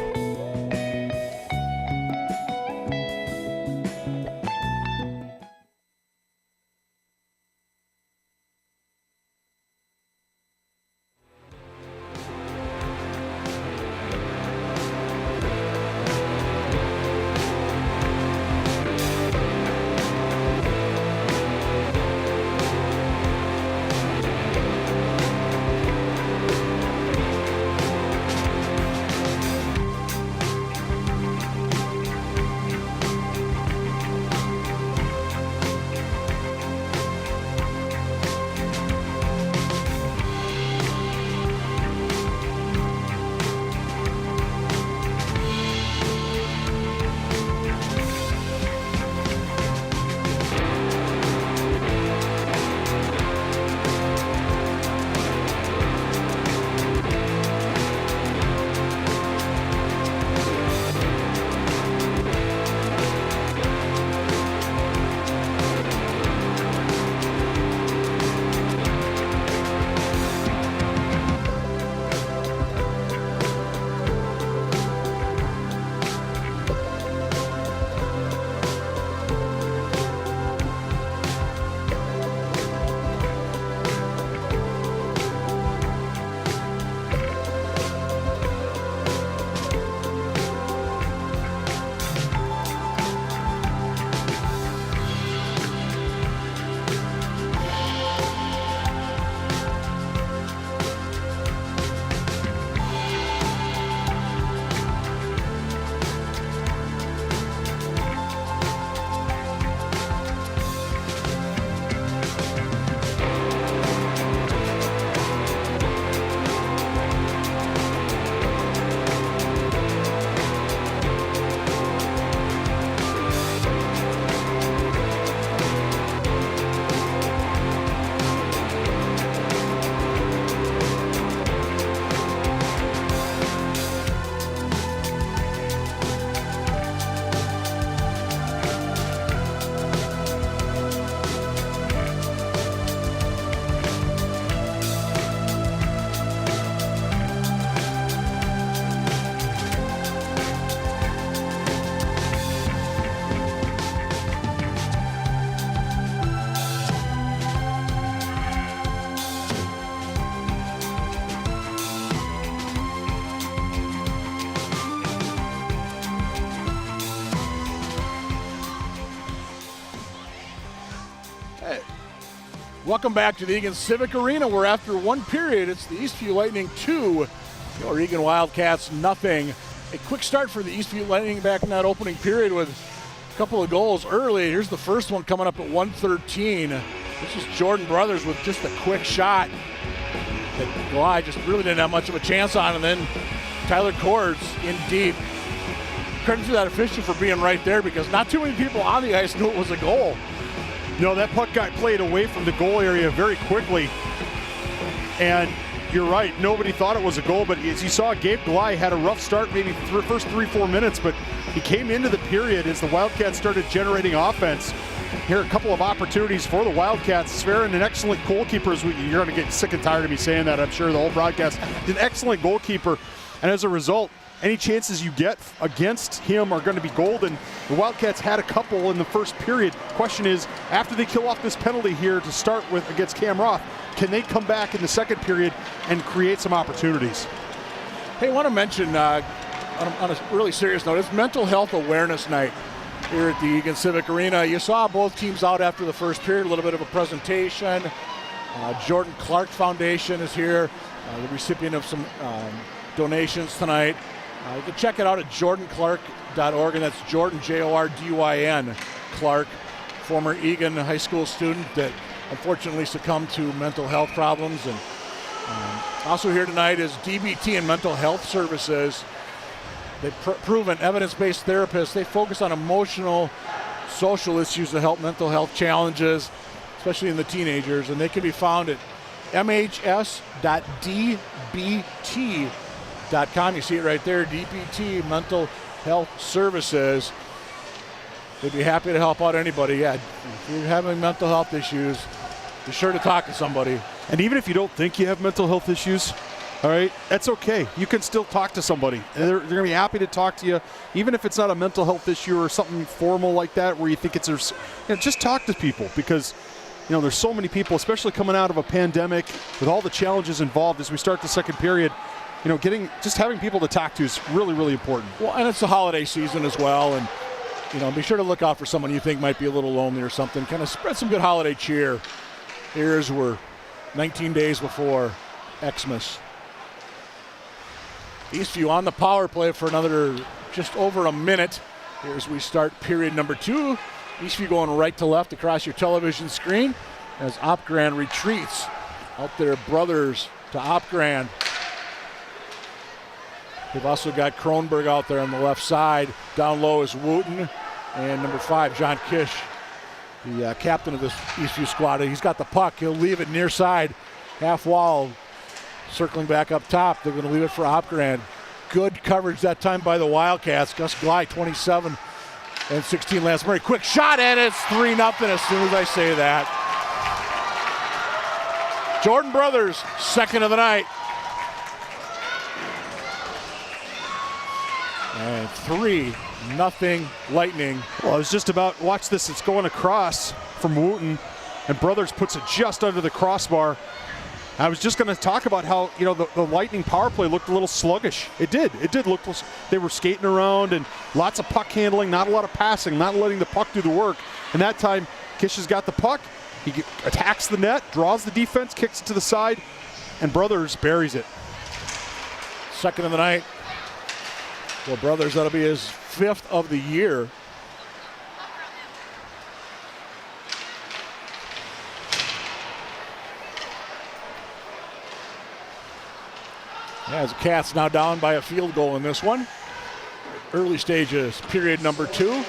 Welcome back to the Eagan Civic Arena, where after one period, it's the Eastview Lightning 2, your Eagan Wildcats nothing. A quick start for the Eastview Lightning back in that opening period with a couple of goals early. Here's the first one coming up at 1:13. This is Jordan Brothers with just a quick shot that Gly just really didn't have much of a chance on, and then Tyler Cords in deep. Credit to that official for being right there, because not too many people on the ice knew it was a goal. No, that puck got played away from the goal area very quickly. And you're right, nobody thought it was a goal, but as you saw, Gabe Gly had a rough start, maybe first 3-4 minutes, but he came into the period as the Wildcats started generating offense. Here are a couple of opportunities for the Wildcats. Sverin, an excellent goalkeeper. You're going to get sick and tired of me saying that, I'm sure, the whole broadcast. He's an excellent goalkeeper, and as a result, any chances you get against him are going to be golden. The Wildcats had a couple in the first period. Question is, after they kill off this penalty here to start with against Cam Roth, can they come back in the second period and create some opportunities? Hey, I want to mention, on a really serious note, it's Mental Health Awareness Night here at the Eagan Civic Arena. You saw both teams out after the first period, a little bit of a presentation. Jordan Clark Foundation is here, the recipient of some donations tonight. You can check it out at jordanclark.org, and that's Jordan, Jordyn, Clark, former Eagan high school student that unfortunately succumbed to mental health problems. And also here tonight is DBT and Mental Health Services. They've proven evidence-based therapists. They focus on emotional, social issues to help mental health challenges, especially in the teenagers, and they can be found at mhs.dbt.com. You see it right there, DBT, Mental Health Services. They'd be happy to help out anybody. Yeah, if you're having mental health issues, be sure to talk to somebody. And even if you don't think you have mental health issues, all right, that's okay. You can still talk to somebody. They're going to be happy to talk to you, even if it's not a mental health issue or something formal like that where you think it's, just talk to people, because there's so many people, especially coming out of a pandemic with all the challenges involved as we start the second period. Having people to talk to is really, really important. Well, and it's the holiday season as well, and be sure to look out for someone you think might be a little lonely or something. Kind of spread some good holiday cheer. Here's we're 19 days before Xmas. Eastview on the power play for another just over a minute. Here's we start period number 2. Eastview going right to left across your television screen as Opgran retreats. Out there, Brothers to Opgran. They've also got Kronberg out there on the left side. Down low is Wooten. And number 5, John Kisch, the captain of this Eastview squad. He's got the puck. He'll leave it near side, half wall, circling back up top. They're going to leave it for Opgran. Good coverage that time by the Wildcats. Gus Gly, 27 and 16 last. Very quick shot, and it's 3-0 as soon as I say that. Jordan Brothers, second of the night. And 3-0 Lightning. Well, I was just about, watch this, it's going across from Wooten, and Brothers puts it just under the crossbar. I was just going to talk about how, the Lightning power play looked a little sluggish. It did look, they were skating around and lots of puck handling, not a lot of passing, not letting the puck do the work. And that time, Kisch has got the puck, he attacks the net, draws the defense, kicks it to the side, and Brothers buries it. Second of the night. Well, Brothers, that'll be his 5th of the year. As the Cats now down by a field goal in this one. Early stages, period number 2.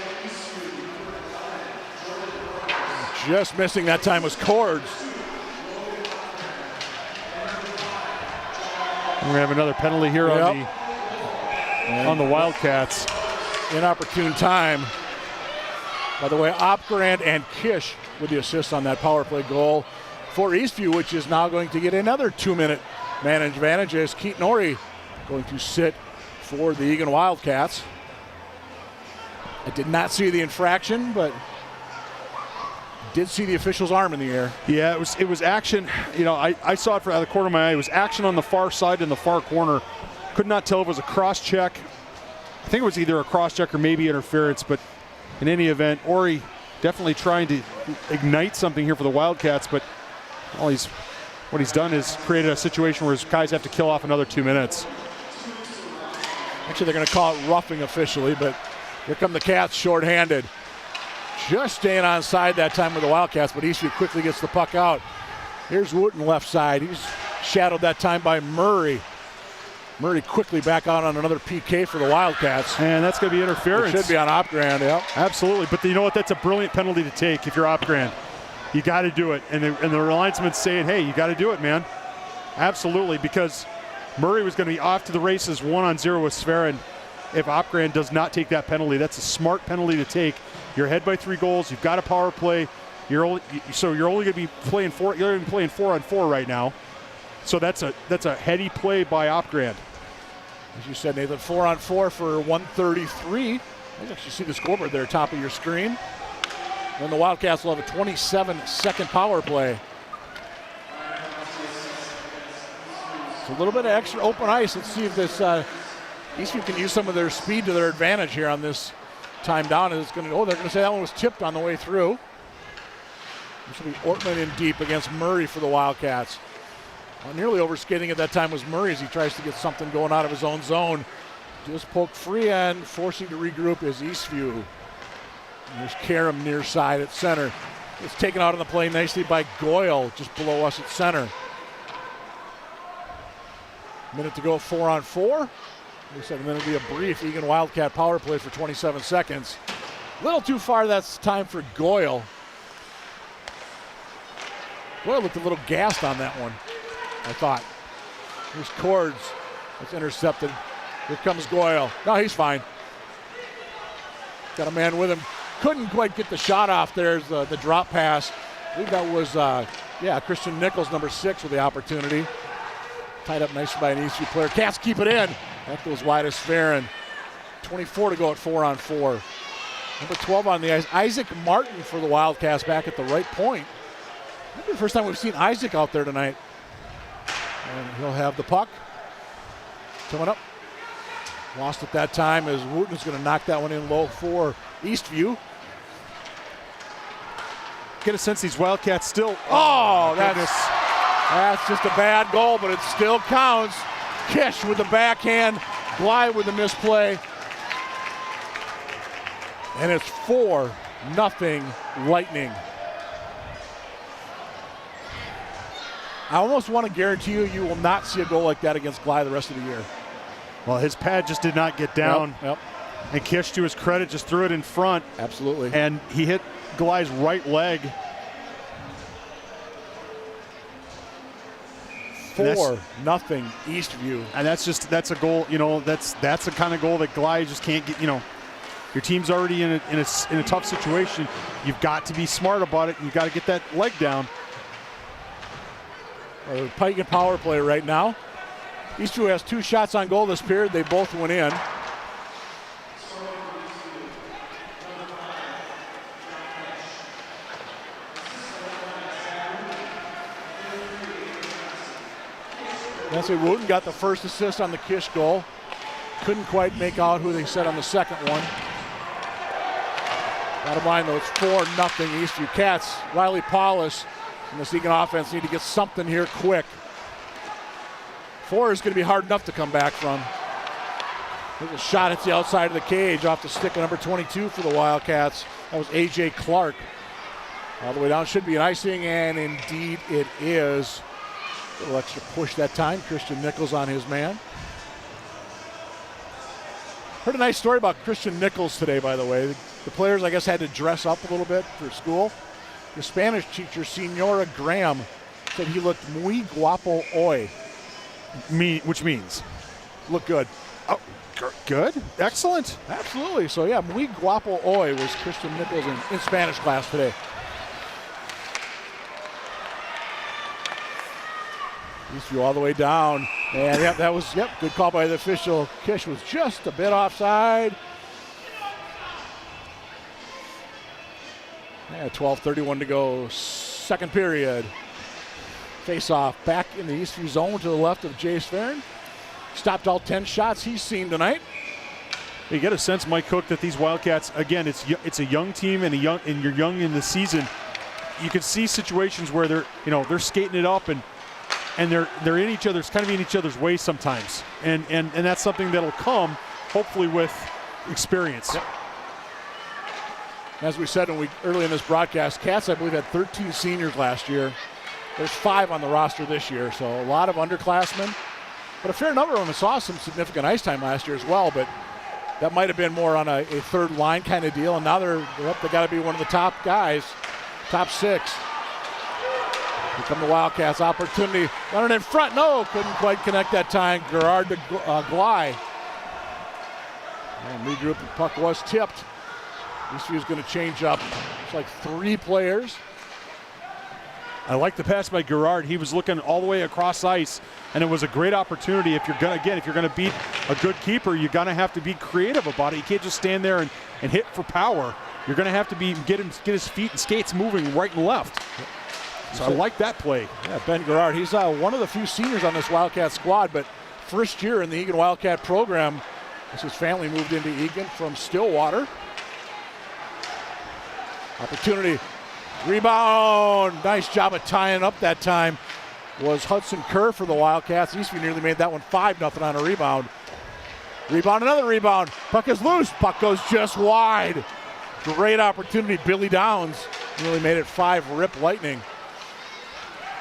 Just missing that time was Cords. We're going to have another penalty here on the Wildcats. Inopportune time. By the way, Opgran and Kisch with the assist on that power play goal for Eastview, which is now going to get another 2-minute man advantage as Keaton Norrie going to sit for the Eagan Wildcats. I did not see the infraction, but did see the official's arm in the air. Yeah, it was action. I saw it from out of the corner of my eye. It was action on the far side in the far corner. Could not tell if it was a cross check. I think it was either a cross check or maybe interference, but in any event, Ori definitely trying to ignite something here for the Wildcats, but What he's done is created a situation where his guys have to kill off another 2 minutes. Actually, they're going to call it roughing officially, but here come the Cats shorthanded. Just staying onside that time with the Wildcats, but Eastview quickly gets the puck out. Here's Wooten left side. He's shadowed that time by Murray. Murray quickly back out on another PK for the Wildcats. And that's going to be interference. It should be on Opgrand, yeah. Absolutely, but you know what? That's a brilliant penalty to take if you're Opgrand. You got to do it. And the linesman's saying, hey, you got to do it, man. Absolutely, because Murray was going to be off to the races 1-on-0 with Sverren if Opgrand does not take that penalty. That's a smart penalty to take. You're ahead by 3 goals. You've got a power play. You're only going to be playing 4-on-4 right now. So that's a heady play by Opgrand. As you said, Nathan, 4-on-4 for 133. You actually see the scoreboard there, top of your screen. Then the Wildcats will have a 27-second power play. So a little bit of extra open ice. Let's see if this Eastview can use some of their speed to their advantage here on this time down. And they're going to say that one was tipped on the way through. This will be Ortman in deep against Murray for the Wildcats. Nearly overskating at that time was Murray as he tries to get something going out of his own zone. Just poked free, and forcing to regroup is Eastview. There's Karam near side at center. It's taken out on the play nicely by Goyle just below us at center. Minute to go, 4-on-4. We said then it'll be a brief Eagan Wildcat power play for 27 seconds. A little too far, that's time for Goyle. Goyle looked a little gassed on that one, I thought. Here's Cords. It's intercepted. Here comes Goyle. No, he's fine. Got a man with him. Couldn't quite get the shot off. There's the drop pass. I believe that was, Christian Nichols, number 6, with the opportunity. Tied up nicely by an Eastview player. Cats keep it in. That goes wide as Sverren. 24 to go at 4-on-4. Number 12 on the ice, Isaac Martin for the Wildcats back at the right point. Maybe the first time we've seen Isaac out there tonight. And he'll have the puck. Coming up. Lost at that time as Wooten is going to knock that one in low for Eastview. Get a sense these Wildcats still. Oh, that's just a bad goal, but it still counts. Kisch with the backhand, Bly with the misplay. And it's 4-0 Lightning. I almost want to guarantee you will not see a goal like that against Bly the rest of the year. Well, his pad just did not get down. Yep. And Kisch, to his credit, just threw it in front. Absolutely. And he hit Bly's right leg. 4-0 Eastview. And that's a goal, that's the kind of goal that Glide just can't get, your team's already in a tough situation. You've got to be smart about it. You've got to get that leg down. Pike and power play right now. Eastview has 2 shots on goal this period. They both went in. Nancy Wooten got the first assist on the Kisch goal. Couldn't quite make out who they said on the second one. Bottom line though, it's 4-0 Eastview. Cats, Riley Paulus and the Eagan offense need to get something here quick. 4 is going to be hard enough to come back from. There's a shot at the outside of the cage off the stick of number 22 for the Wildcats. That was A.J. Clark. All the way down, should be an icing, and indeed it is. A little extra push that time. Christian Nichols on his man. Heard a nice story about Christian Nichols today, by the way. The players, I guess, had to dress up a little bit for school. The Spanish teacher, Senora Graham, said he looked muy guapo hoy. Which means? Look good. Oh, good? Excellent. Absolutely. So, yeah, muy guapo hoy was Christian Nichols in Spanish class today. Eastview all the way down. And, that was, good call by the official. Kisch was just a bit offside. 12:31 to go, second period. Face-off back in the Eastview zone to the left of Jay Sverren. Stopped all 10 shots he's seen tonight. You get a sense, Mike Cook, that these Wildcats, again, it's a young team and you're young in the season. you can see situations where they're skating it up and they're in each other's kind of in each other's way sometimes, and that's something that'll come hopefully with experience. Yep. As we said early in this broadcast, Cats I believe had 13 seniors last year. There's 5 on the roster this year, so a lot of underclassmen, but a fair number of them saw some significant ice time last year as well. But that might have been more on a third line kind of deal, and now they're up. They got to be one of the top guys, top 6. Here come the Wildcats. Opportunity. Running in front. No, couldn't quite connect that time. Gerard to Gley. And regroup. The puck was tipped. Eastview's going to change up. It's like 3 players. I like the pass by Gerard. He was looking all the way across ice, and it was a great opportunity. If you're going to beat a good keeper, you're going to have to be creative about it. You can't just stand there and hit for power. You're going to have to get his feet and skates moving right and left. So I like that play. Yeah, Ben Gerard, he's one of the few seniors on this Wildcat squad, but first year in the Eagan Wildcat program. His family moved into Eagan from Stillwater. Opportunity. Rebound. Nice job of tying up that time was Hudson Kerr for the Wildcats. Eastview nearly made that one 5-0 on a rebound. Rebound, another rebound. Puck is loose. Puck goes just wide. Great opportunity. Billy Downs nearly made it 5 Rip Lightning.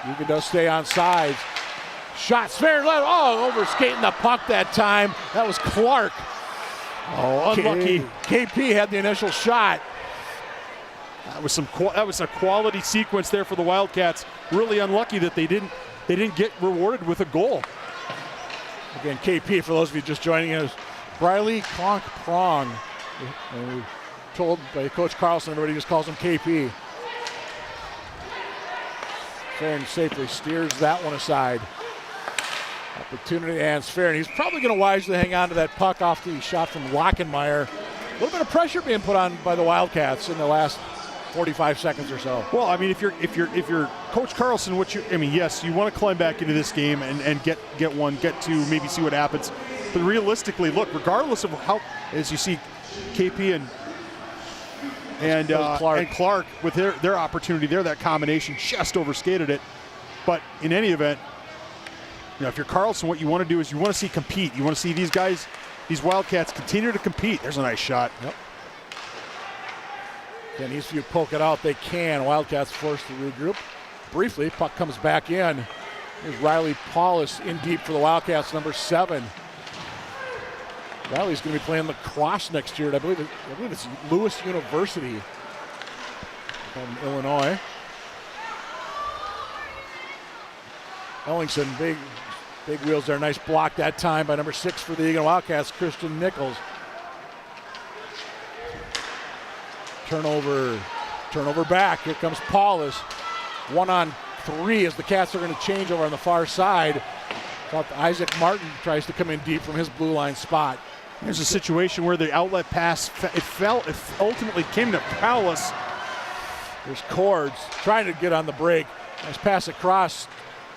Eagan does stay on sides. Shot, fair left. Oh, over skating the puck that time. That was Clark. Oh, unlucky. KP had the initial shot. That was a quality sequence there for the Wildcats. Really unlucky that they didn't get rewarded with a goal. Again, KP, for those of you just joining us, Briley Conk Prong. Told by Coach Carlson, everybody just calls him KP. Fair and safely steers that one aside. Opportunity and Fair, and he's probably going to wisely hang on to that puck off the shot from Lockenmeyer. A little bit of pressure being put on by the Wildcats in the last 45 seconds or so. Well, I mean, if you're Coach Carlson, yes, you want to climb back into this game and get to maybe see what happens. But realistically, look, regardless of how, as you see, KP and Clark with their opportunity there, that combination just overskated it. But in any event, if you're Carlson, what you want to do is you want to see compete. You want to see these guys, these Wildcats, continue to compete. There's a nice shot. Yep. Can Eastview poke it out? They can. Wildcats forced to regroup. Briefly, puck comes back in. Here's Riley Paulus in deep for the Wildcats, number 7. Riley's going to be playing lacrosse next year. I believe it's Lewis University from Illinois. Ellingson, big wheels there. Nice block that time by number 6 for the Eagan Wildcats, Christian Nichols. Turnover back. Here comes Paulus. 1-on-3 as the Cats are going to change over on the far side. Isaac Martin tries to come in deep from his blue line spot. There's a situation where the outlet pass, it ultimately came to Paulus. There's Cords trying to get on the break. Nice pass across.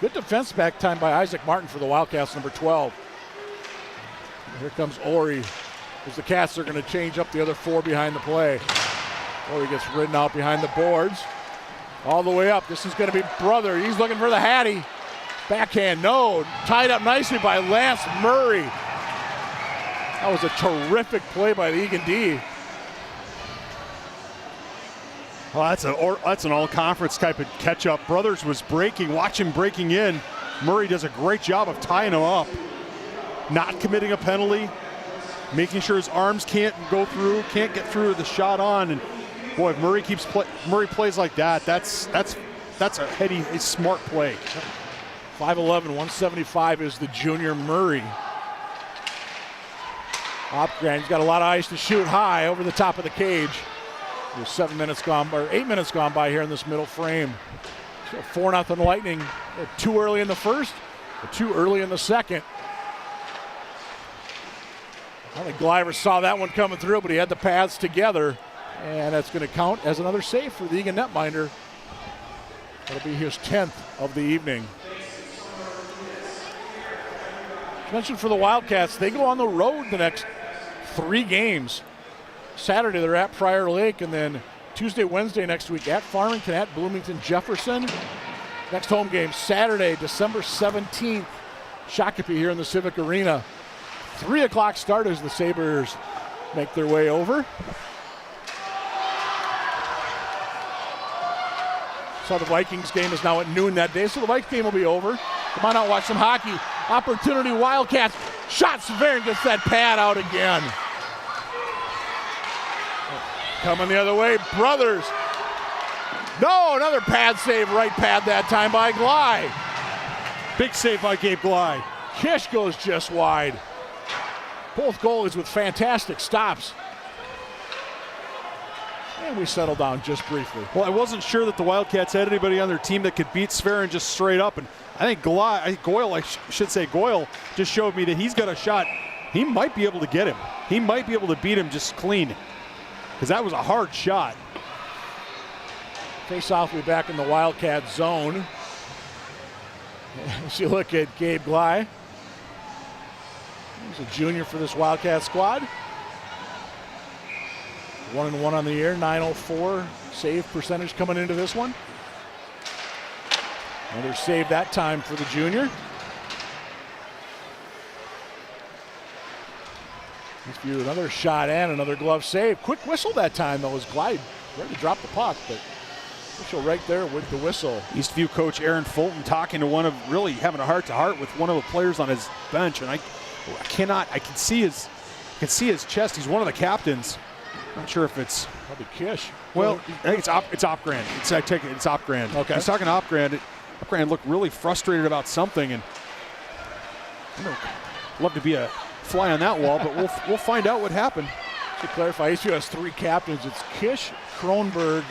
Good defense back time by Isaac Martin for the Wildcats, number 12. Here comes Ori as the Cats are going to change up the other 4 behind the play. Ori gets ridden out behind the boards. All the way up. This is going to be Brother. He's looking for the Hattie. Backhand, no. Tied up nicely by Lance Murray. That was a terrific play by the Eagan D. Well, that's an all-conference type of catch-up. Brothers was breaking. Watch him breaking in. Murray does a great job of tying him up. Not committing a penalty. Making sure his arms can't get through the shot on. And boy, if Murray plays like that, that's a heady, a smart play. 5'11", 175 is the junior Murray. Opgren, he's got a lot of ice to shoot high over the top of the cage. There's 8 minutes gone by here in this middle frame. So 4-0 Lightning. Too early in the first, too early in the second. I don't think Glyver saw that one coming through, but he had the pads together. And that's going to count as another save for the Eagan netminder. That'll be his 10th of the evening. As mentioned for the Wildcats, they go on the road the next 3 games. Saturday they're at Prior Lake, and then Tuesday, Wednesday next week at Farmington, at Bloomington, Jefferson. Next home game Saturday, December 17th, Shakopee here in the Civic Arena. 3 o'clock start as the Sabres make their way over. So the Vikings game is now at noon that day, so the Vikings game will be over. Come on out, watch some hockey. Opportunity, Wildcats. Shot, Severin gets that pad out again. Coming the other way, Brothers. No, another pad save, right pad that time by Gley. Big save by Gabe Gley. Kisch goes just wide. Both goalies with fantastic stops. And we settle down just briefly. Well, I wasn't sure that the Wildcats had anybody on their team that could beat Severin just straight up. And I think Goyle just showed me that he's got a shot. He might be able to get him. He might be able to beat him just clean. Because that was a hard shot. Face-off will be back in the Wildcat zone. As you look at Gabe Gley. He's a junior for this Wildcat squad. 1-1 on the year, .904 save percentage coming into this one. Another save that time for the junior. Eastview, another shot and another glove save. Quick whistle that time though as Gley ready to drop the puck, but official right there with the whistle. Eastview coach Aaron Fulton talking to really having a heart-to-heart with one of the players on his bench, and I can see his chest. He's one of the captains. Not sure if it's probably Kisch. Well, I think it's Opgrand. It's Opgrand. Okay. He's talking to Opgrand. Opgrand looked really frustrated about something, and I'd love to be a fly on that wall, but we'll find out what happened. To clarify, Eastview has 3 captains. It's Kisch, Kronberg,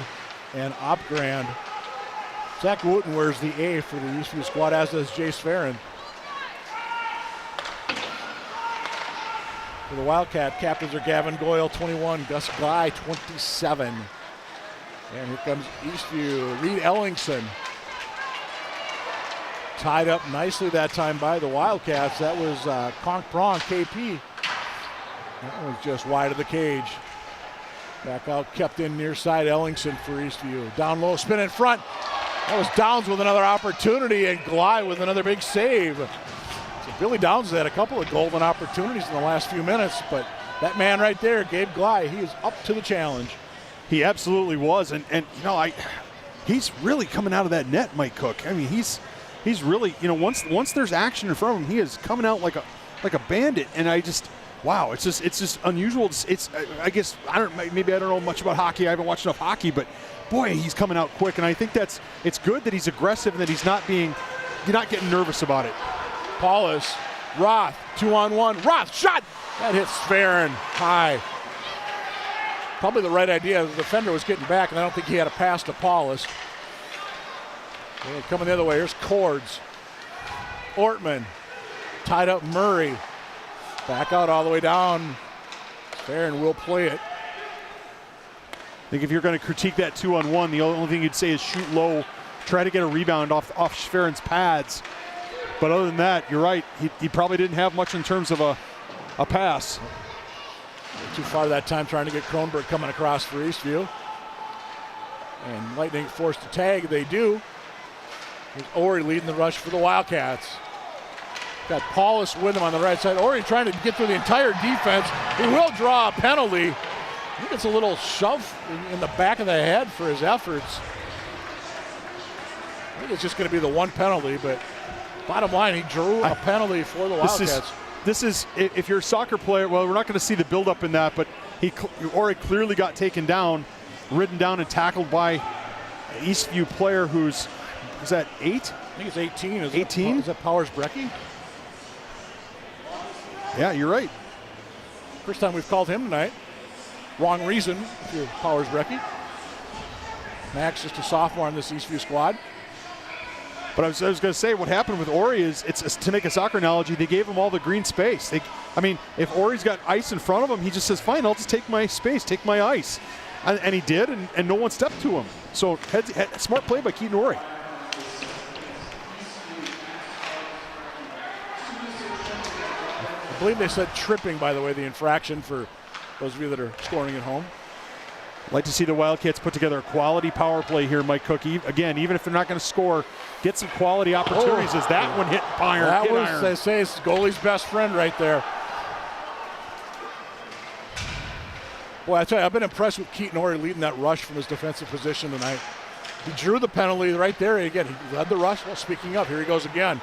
and Opgrand. Zach Wooten wears the A for the Eastview squad, as does Jay Sferin. For the Wildcat, captains are Gavin Goyle, 21, Gus Gley, 27. And here comes Eastview, Reed Ellingson. Tied up nicely that time by the Wildcats. That was Conk Prong, KP. That was just wide of the cage. Back out, kept in near side, Ellingson for Eastview. Down low, spin in front. That was Downs with another opportunity, and Gley with another big save. So Billy Downs had a couple of golden opportunities in the last few minutes, but that man right there, Gabe Gley, he is up to the challenge. He absolutely was, and he's really coming out of that net, Mike Cook. I mean, he's really, once there's action in front of him, he is coming out like a bandit, and wow, it's just unusual. I guess maybe I don't know much about hockey. I haven't watched enough hockey, but boy, he's coming out quick, and I think it's good that he's aggressive and that he's not getting nervous about it. Paulus, Roth, 2-on-1. Roth shot. That hits Sferin high. Probably the right idea. The defender was getting back, and I don't think he had a pass to Paulus. Coming the other way, here's Cords. Ortman tied up Murray. Back out all the way down. Sferin will play it. I think if you're going to critique that 2-on-1, the only thing you'd say is shoot low, try to get a rebound off Sferin's pads. But other than that, you're right. He probably didn't have much in terms of a pass. Too far that time trying to get Kronberg coming across for Eastview. And Lightning forced to tag, they do. There's Ori leading the rush for the Wildcats. Got Paulus with him on the right side. Ori trying to get through the entire defense. He will draw a penalty. I think it's a little shove in the back of the head for his efforts. I think it's just going to be the one penalty, but bottom line, he drew a penalty for the Wildcats. This is if you're a soccer player, well, we're not going to see the buildup in that, but Ori clearly got taken down, ridden down and tackled by an Eastview player who's, is that 8? I think it's 18. 18? Is that Powers Brecky? Yeah, you're right. First time we've called him tonight. Wrong reason if you're Powers Brecky. Max just a sophomore on this Eastview squad. But I was going to say, what happened with Ori is, to make a soccer analogy, they gave him all the green space. If Ori's got ice in front of him, he just says, fine, I'll just take my space, take my ice. And he did, and no one stepped to him. So smart play by Keaton Ori. I believe they said tripping, by the way, the infraction for those of you that are scoring at home. Like to see the Wildcats put together a quality power play here, Mike Cook. Again, even if they're not going to score, get some quality opportunities as that one hit iron. That was, they say, it's goalie's best friend right there. Boy, I tell you, I've been impressed with Keaton Horry leading that rush from his defensive position tonight. He drew the penalty right there. Again, he led the rush. Well, speaking of, here he goes again.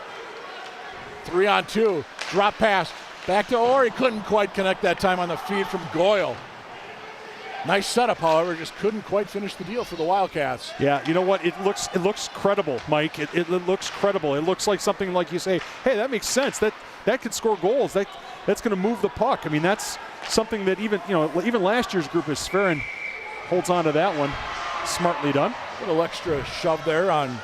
3-on-2, drop pass, back to Horry. Couldn't quite connect that time on the feed from Goyle. Nice setup, however, just couldn't quite finish the deal for the Wildcats. Yeah, you know what? It looks credible, Mike. It looks credible. It looks like something like you say, hey, that makes sense. That could score goals. That's going to move the puck. I mean, that's something that even last year's group of Sferin holds on to that one. Smartly done. A little extra shove there on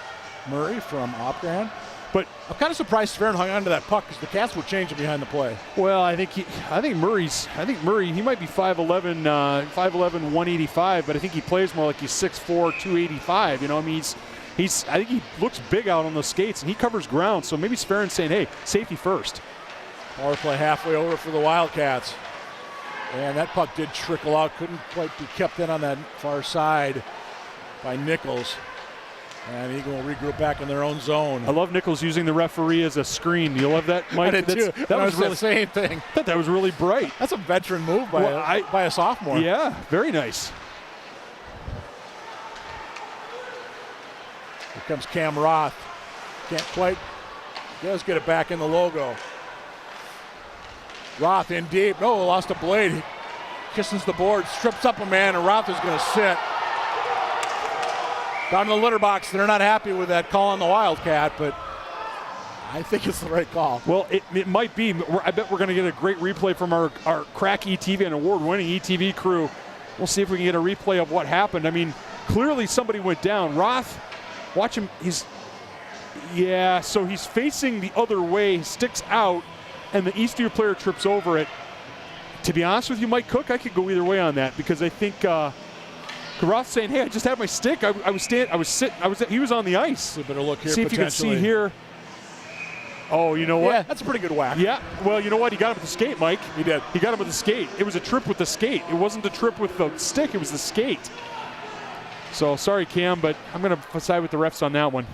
Murray from Opgran. But I'm kind of surprised Sferin hung on to that puck because the Cats would change it behind the play. Well, I think Murray, he might be 5'11", 185, but I think he plays more like he's 6'4", 285. You know, I mean, I think he looks big out on the skates and he covers ground. So maybe Sferin's saying, hey, safety first. Power play halfway over for the Wildcats. And that puck did trickle out. Couldn't quite be kept in on that far side by Nichols. And Eagan will regroup back in their own zone. I love Nichols using the referee as a screen. You love that, Mike? I did too. That was really the same thing. I thought that was really bright. That's a veteran move by a sophomore. Yeah, very nice. Here comes Cam Roth. Can't quite. Does get it back in the logo. Roth in deep. No, lost a blade. He kisses the board, strips up a man, and Roth is going to sit. Down in the litter box, they're not happy with that call on the Wildcat, but I think it's the right call. Well, it might be. I bet we're going to get a great replay from our crack ETV and award-winning ETV crew. We'll see if we can get a replay of what happened. I mean, clearly somebody went down. Roth, watch him. So he's facing the other way. He sticks out, and the Eastview player trips over it. To be honest with you, Mike Cook, I could go either way on that because I think Roth's saying, "Hey, I just had my stick. He was on the ice." A better look here. See if you can see here. Oh, you know what? Yeah, that's a pretty good whack. Yeah. Well, you know what? He got him with the skate, Mike. He did. He got him with the skate. It was a trip with the skate. It wasn't the trip with the stick. It was the skate. So sorry, Cam, but I'm going to side with the refs on that one.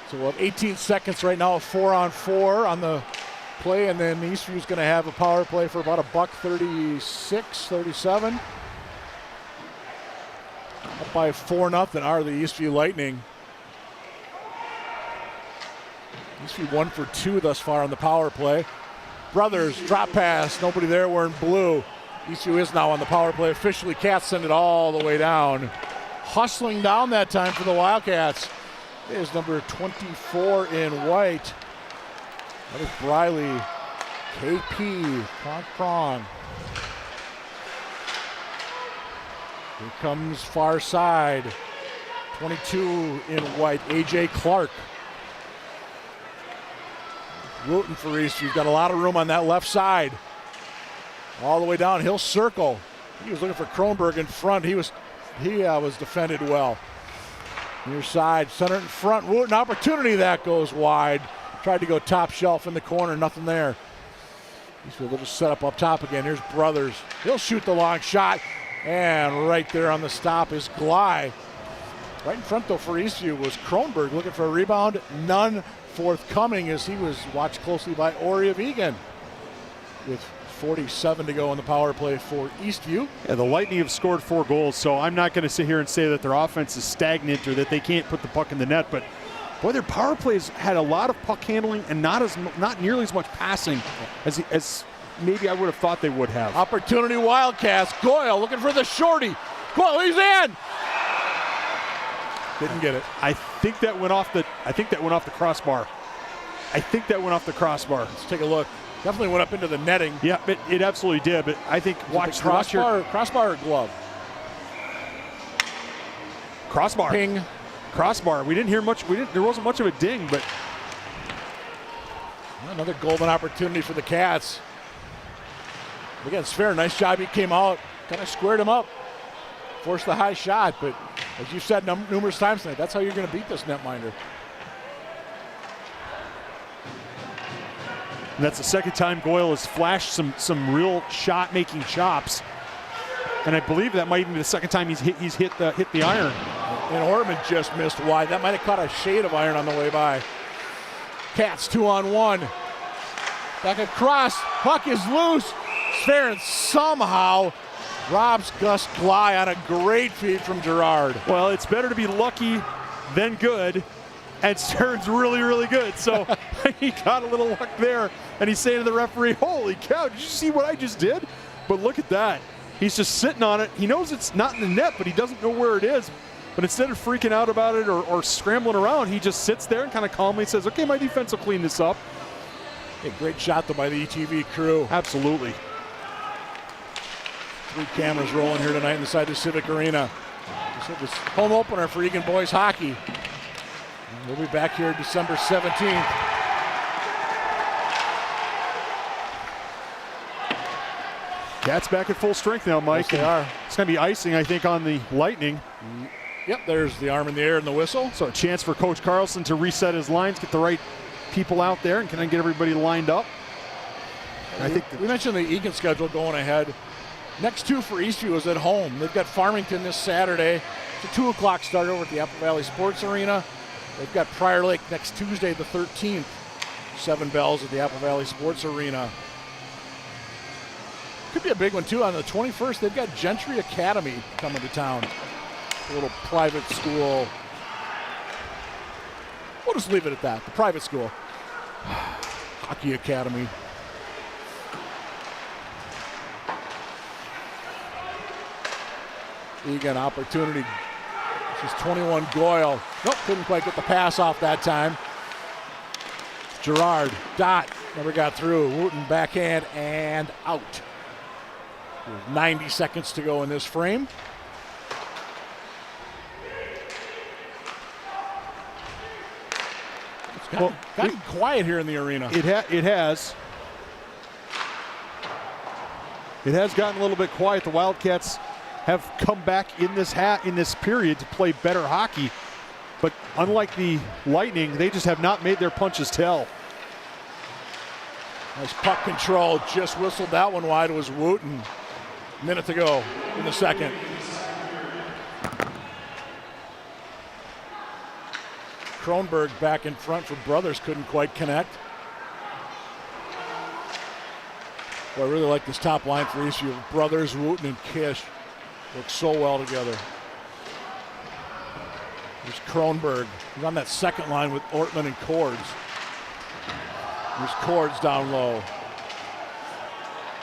So we'll have 18 seconds right now, 4-on-4 on the play, and then Eastview's going to have a power play for about $1.36, 37. Up by 4-0 are the Eastview Lightning. Eastview 1 for 2 thus far on the power play. Brothers, drop pass, nobody there wearing blue. Eastview is now on the power play officially. Cats send it all the way down. Hustling down that time for the Wildcats is number 24 in white. That is Briley. KP, Prong. Here comes far side. 22 in white, AJ Clark. Rooting for Eastview. Got a lot of room on that left side. All the way down, he'll circle. He was looking for Kronberg in front. He was defended well. Near side, center in front. Wooten opportunity, that goes wide. Tried to go top shelf in the corner, nothing there. Eastview will just set up top again. Here's Brothers. He'll shoot the long shot. And right there on the stop is Gley. Right in front though for Eastview was Kronberg looking for a rebound. None forthcoming as he was watched closely by Ori of Eagan. With 47 to go in the power play for Eastview. Yeah, the Lightning have scored 4 goals, so I'm not going to sit here and say that their offense is stagnant or that they can't put the puck in the net, but boy, their power plays had a lot of puck handling and not nearly as much passing as maybe I would have thought they would have. Opportunity Wildcats. Goyle looking for the shorty. Goyle, he's in. Didn't get it. I think that went off the crossbar. Let's take a look. Definitely went up into the netting. Yeah, it absolutely did. But I think crossbar or glove. Crossbar. Ping. Crossbar. We didn't hear much. There wasn't much of a ding, but another golden opportunity for the Cats. Again, Sfer, nice job. He came out, kind of squared him up, forced the high shot. But as you've said numerous times tonight, that's how you're going to beat this netminder. And that's the second time Goyle has flashed some real shot-making chops. And I believe that might even be the second time he's hit the iron. And Ortman just missed wide. That might have caught a shade of iron on the way by. Cats 2-on-1. Back across. Puck is loose. Sferin somehow robs Gus Gley on a great feed from Gerard. Well, it's better to be lucky than good. And Stern's really, really good. So he got a little luck there. And he's saying to the referee, holy cow, did you see what I just did? But look at that. He's just sitting on it. He knows it's not in the net, but he doesn't know where it is. But instead of freaking out about it or scrambling around, he just sits there and kind of calmly says, okay, my defense will clean this up. A great shot, though, by the ETV crew. Absolutely. 3 cameras rolling here tonight inside the Civic Arena. This is home opener for Eagan boys hockey. And we'll be back here December 17th. Cats back at full strength now, Mike. Yes, they are. It's going to be icing, I think, on the Lightning. Yep, there's the arm in the air and the whistle. So a chance for Coach Carlson to reset his lines, get the right people out there, and can then get everybody lined up. I think we mentioned the Eagan schedule going ahead. Next 2 for Eastview is at home. They've got Farmington this Saturday. It's a 2 o'clock start over at the Apple Valley Sports Arena. They've got Prior Lake next Tuesday the 13th. 7 bells at the Apple Valley Sports Arena. Could be a big one too. On the 21st, they've got Gentry Academy coming to town. A little private school. We'll just leave it at that. The private school. Hockey Academy. Eagan opportunity. This is 21 Goyle. Nope, couldn't quite get the pass off that time. Gerard, dot, never got through. Wooten backhand and out. 90 seconds to go in this frame. It's gotten quiet here in the arena. It has. It has gotten a little bit quiet. The Wildcats have come back in this period to play better hockey. But unlike the Lightning, they just have not made their punches tell. Nice puck control. Just whistled that one wide. It was Wooten. Minute to go in the second. Kronberg back in front for Brothers. Couldn't quite connect. Well, I really like this top line for Eastview. Brothers, Wooten, and Kisch work so well together. There's Kronberg. He's on that second line with Ortman and Cords. There's Cords down low.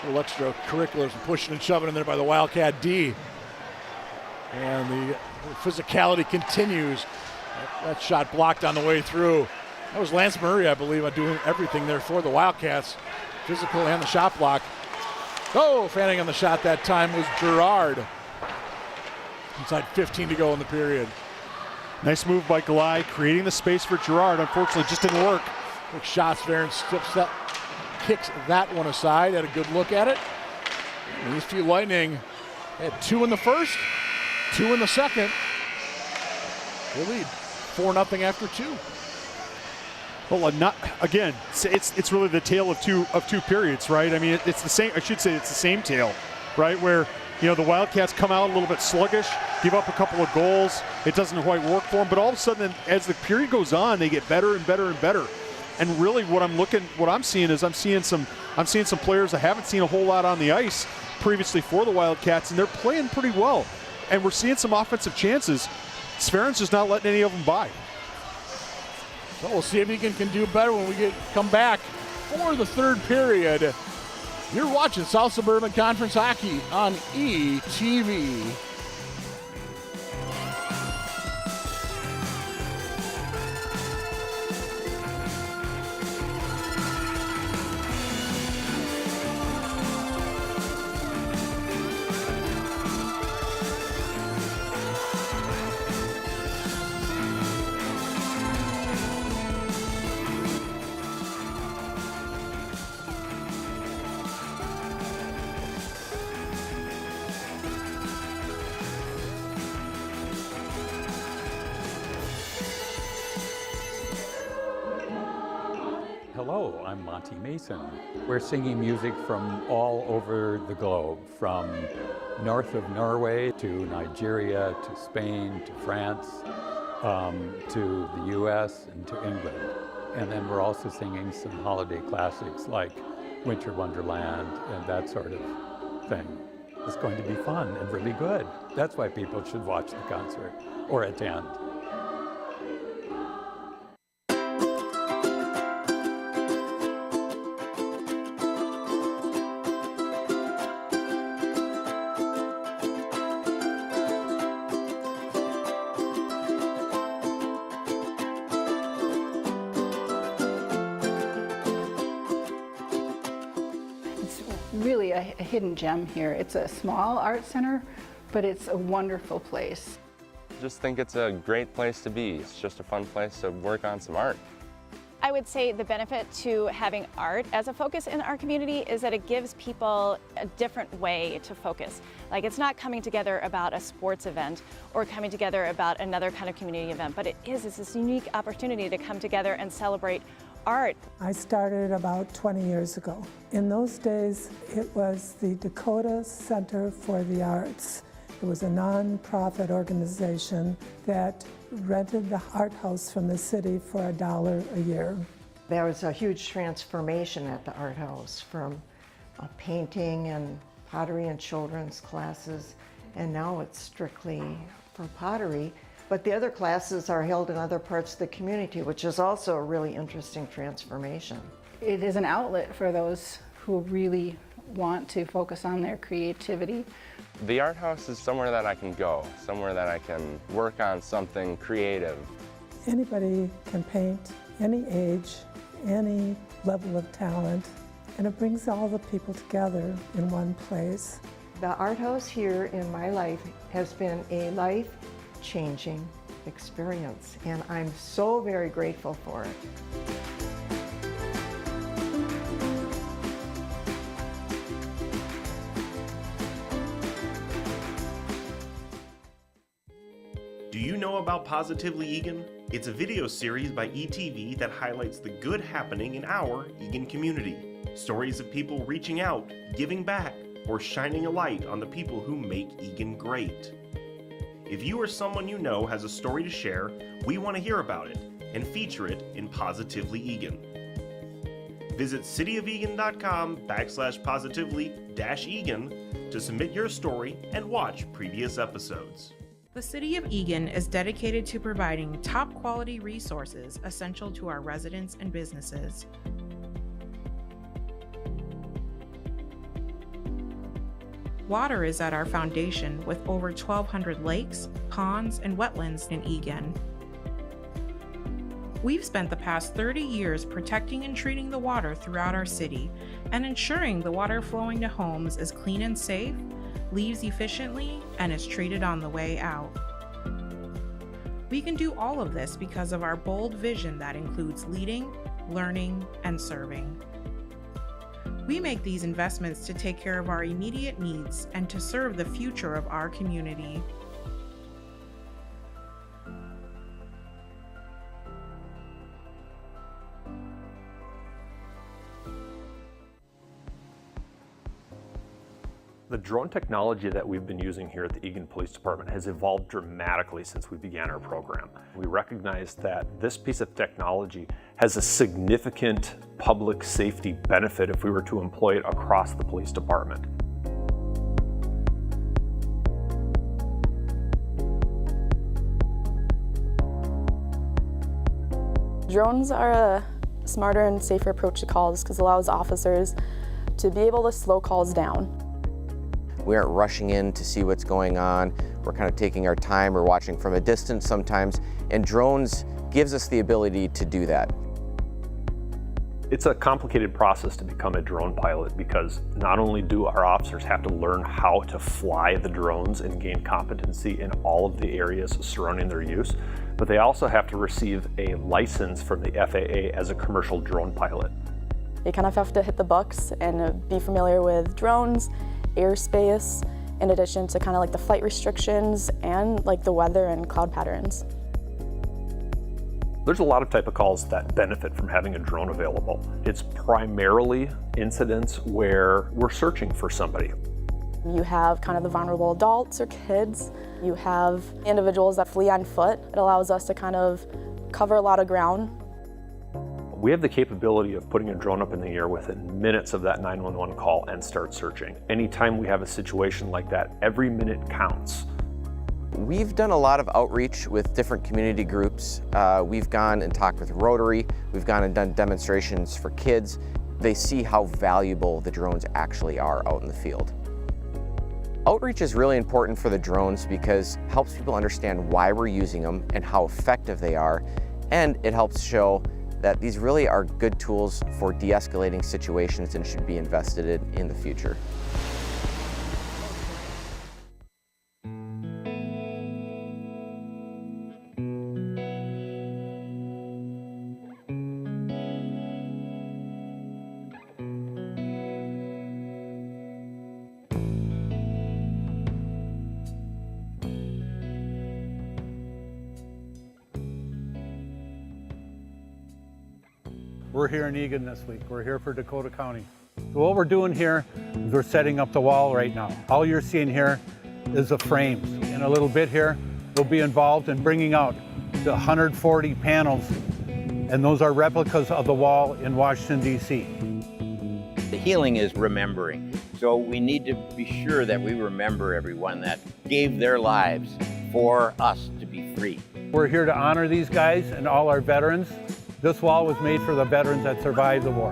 A little extracurriculars pushing and shoving in there by the Wildcat D. And the physicality continues. That shot blocked on the way through. That was Lance Murray, I believe, doing everything there for the Wildcats. Physical and the shot block. Oh, fanning on the shot that time was Gerard. Inside 15 to go in the period. Nice move by Gley, creating the space for Gerard. Unfortunately, just didn't work. Quick shots there and kicks that one aside. Had a good look at it. And Eastview Lightning had 2 in the first, 2 in the second. They lead 4-0 after 2. Well, not again. It's really the tale of two periods, right? I mean, it's the same. I should say it's the same tale, right? Where the Wildcats come out a little bit sluggish, give up a couple of goals. It doesn't quite work for them, but all of a sudden, as the period goes on, they get better and better and better. And really, what I'm seeing some players I haven't seen a whole lot on the ice previously for the Wildcats, and they're playing pretty well. And we're seeing some offensive chances. Sferen's just not letting any of them by. So we'll see if Eagan can do better when we come back for the third period. You're watching South Suburban Conference Hockey on ETV. Hello, I'm Monty Mason. We're singing music from all over the globe, from north of Norway to Nigeria to Spain to France to the US and to England. And then we're also singing some holiday classics like Winter Wonderland and that sort of thing. It's going to be fun and really good. That's why people should watch the concert or attend. Really a hidden gem here. It's a small art center, but it's a wonderful place. Just think it's a great place to be. It's just a fun place to work on some art. I would say the benefit to having art as a focus in our community is that it gives people a different way to focus. Like, it's not coming together about a sports event or coming together about another kind of community event, but it's this unique opportunity to come together and celebrate art. I started about 20 years ago. In those days, it was the Dakota Center for the Arts. It was a non-profit organization that rented the art house from the city for $1 a year. There was a huge transformation at the art house from painting and pottery and children's classes, and now it's strictly for pottery. But the other classes are held in other parts of the community, which is also a really interesting transformation. It is an outlet for those who really want to focus on their creativity. The art house is somewhere that I can go, somewhere that I can work on something creative. Anybody can paint, any age, any level of talent, and it brings all the people together in one place. The art house here in my life has been a life-changing experience, and I'm so very grateful for it. Do you know about Positively Eagan? It's a video series by ETV that highlights the good happening in our Eagan community. Stories of people reaching out, giving back, or shining a light on the people who make Eagan great. If you or someone you know has a story to share, we want to hear about it and feature it in Positively Eagan. Visit cityofelgan.com/positively-Eagan to submit your story and watch previous episodes. The City of Eagan is dedicated to providing top quality resources essential to our residents and businesses. Water is at our foundation with over 1,200 lakes, ponds, and wetlands in Eagan. We've spent the past 30 years protecting and treating the water throughout our city and ensuring the water flowing to homes is clean and safe, leaves efficiently, and is treated on the way out. We can do all of this because of our bold vision that includes leading, learning, and serving. We make these investments to take care of our immediate needs and to serve the future of our community. The drone technology that we've been using here at the Eagan Police Department has evolved dramatically since we began our program. We recognize that this piece of technology has a significant public safety benefit if we were to employ it across the police department. Drones are a smarter and safer approach to calls because it allows officers to be able to slow calls down. We aren't rushing in to see what's going on. We're kind of taking our time. We're watching from a distance sometimes, and drones gives us the ability to do that. It's a complicated process to become a drone pilot because not only do our officers have to learn how to fly the drones and gain competency in all of the areas surrounding their use, but they also have to receive a license from the FAA as a commercial drone pilot. You kind of have to hit the books and be familiar with drones, airspace, in addition to kind of like the flight restrictions and like the weather and cloud patterns. There's a lot of type of calls that benefit from having a drone available. It's primarily incidents where we're searching for somebody. You have kind of the vulnerable adults or kids. You have individuals that flee on foot. It allows us to kind of cover a lot of ground. We have the capability of putting a drone up in the air within minutes of that 911 call and start searching. Anytime we have a situation like that, every minute counts. We've done a lot of outreach with different community groups. We've gone and talked with Rotary. We've gone and done demonstrations for kids. They see how valuable the drones actually are out in the field. Outreach is really important for the drones because it helps people understand why we're using them and how effective they are, and it helps show that these really are good tools for de-escalating situations and should be invested in the future. We're here in Eagan this week. We're here for Dakota County. So what we're doing here is we're setting up the wall right now. All you're seeing here is the frames. In a little bit here, we'll be involved in bringing out the 140 panels, and those are replicas of the wall in Washington, D.C. The healing is remembering. So we need to be sure that we remember everyone that gave their lives for us to be free. We're here to honor these guys and all our veterans. This wall was made for the veterans that survived the war.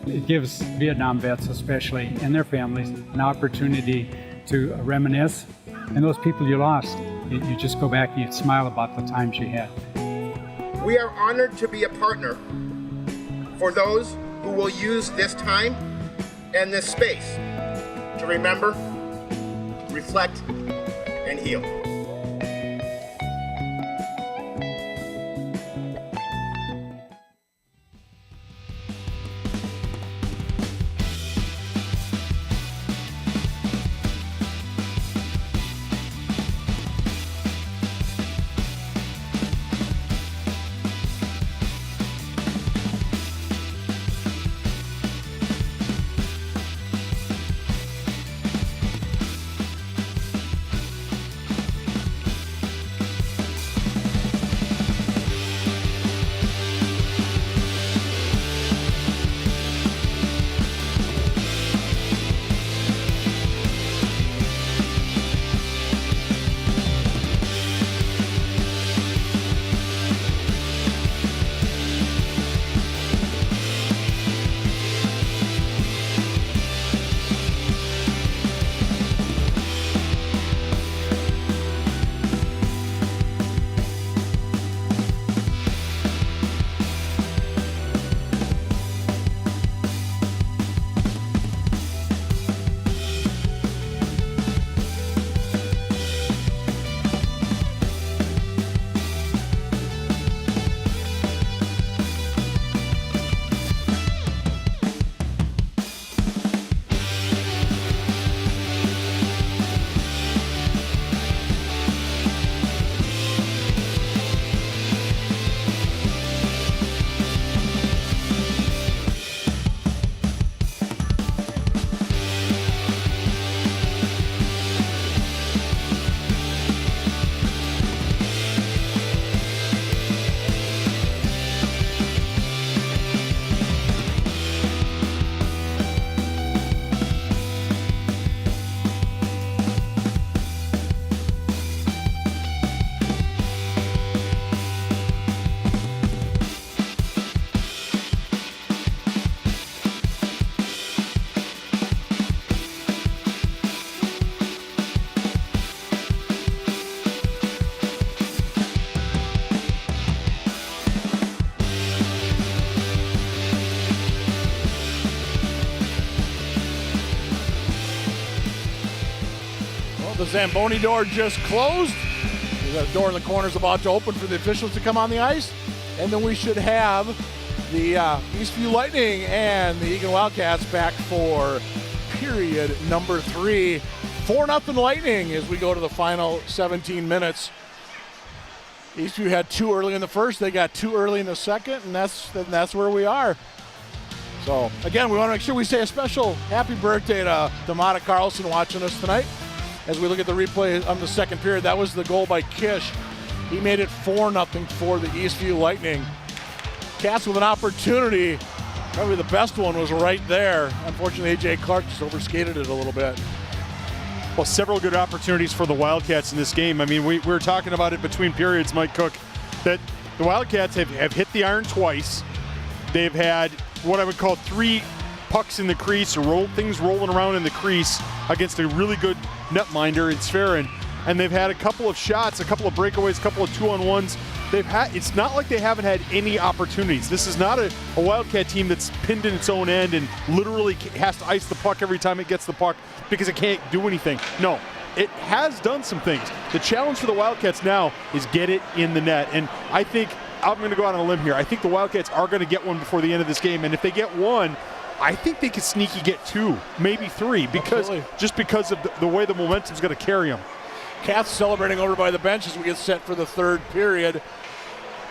It gives Vietnam vets especially and their families an opportunity to reminisce. And those people you lost, you just go back and you smile about the times you had. We are honored to be a partner for those who will use this time and this space to remember, reflect, and heal. The Zamboni door just closed. The door in the corner is about to open for the officials to come on the ice. And then we should have the Eastview Lightning and the Eagan Wildcats back for period number 3. 4-0 Lightning as we go to the final 17 minutes. Eastview had 2 early in the first. They got 2 early in the second, and that's where we are. So, again, we want to make sure we say a special happy birthday to Damata Carlson watching us tonight. As we look at the replay on the second period, that was the goal by Kisch. He made it 4-0 for the Eastview Lightning. Cats with an opportunity. Probably the best one was right there. Unfortunately, A.J. Clark just overskated it a little bit. Well, several good opportunities for the Wildcats in this game. I mean, we were talking about it between periods, Mike Cook, that the Wildcats have hit the iron twice. They've had what I would call 3 pucks in the crease, or things rolling around in the crease against a really good netminder in Sferin. And they've had a couple of shots, a couple of breakaways, a couple of 2-on-1s. It's not like they haven't had any opportunities. This is not a Wildcat team that's pinned in its own end and literally has to ice the puck every time it gets the puck because it can't do anything. No, it has done some things. The challenge for the Wildcats now is get it in the net. And I think, I'm going to go out on a limb here, I think the Wildcats are going to get one before the end of this game. And if they get one, I think they could sneaky get 2, maybe 3, because of the way the momentum's going to carry them. Cats celebrating over by the bench as we get set for the third period.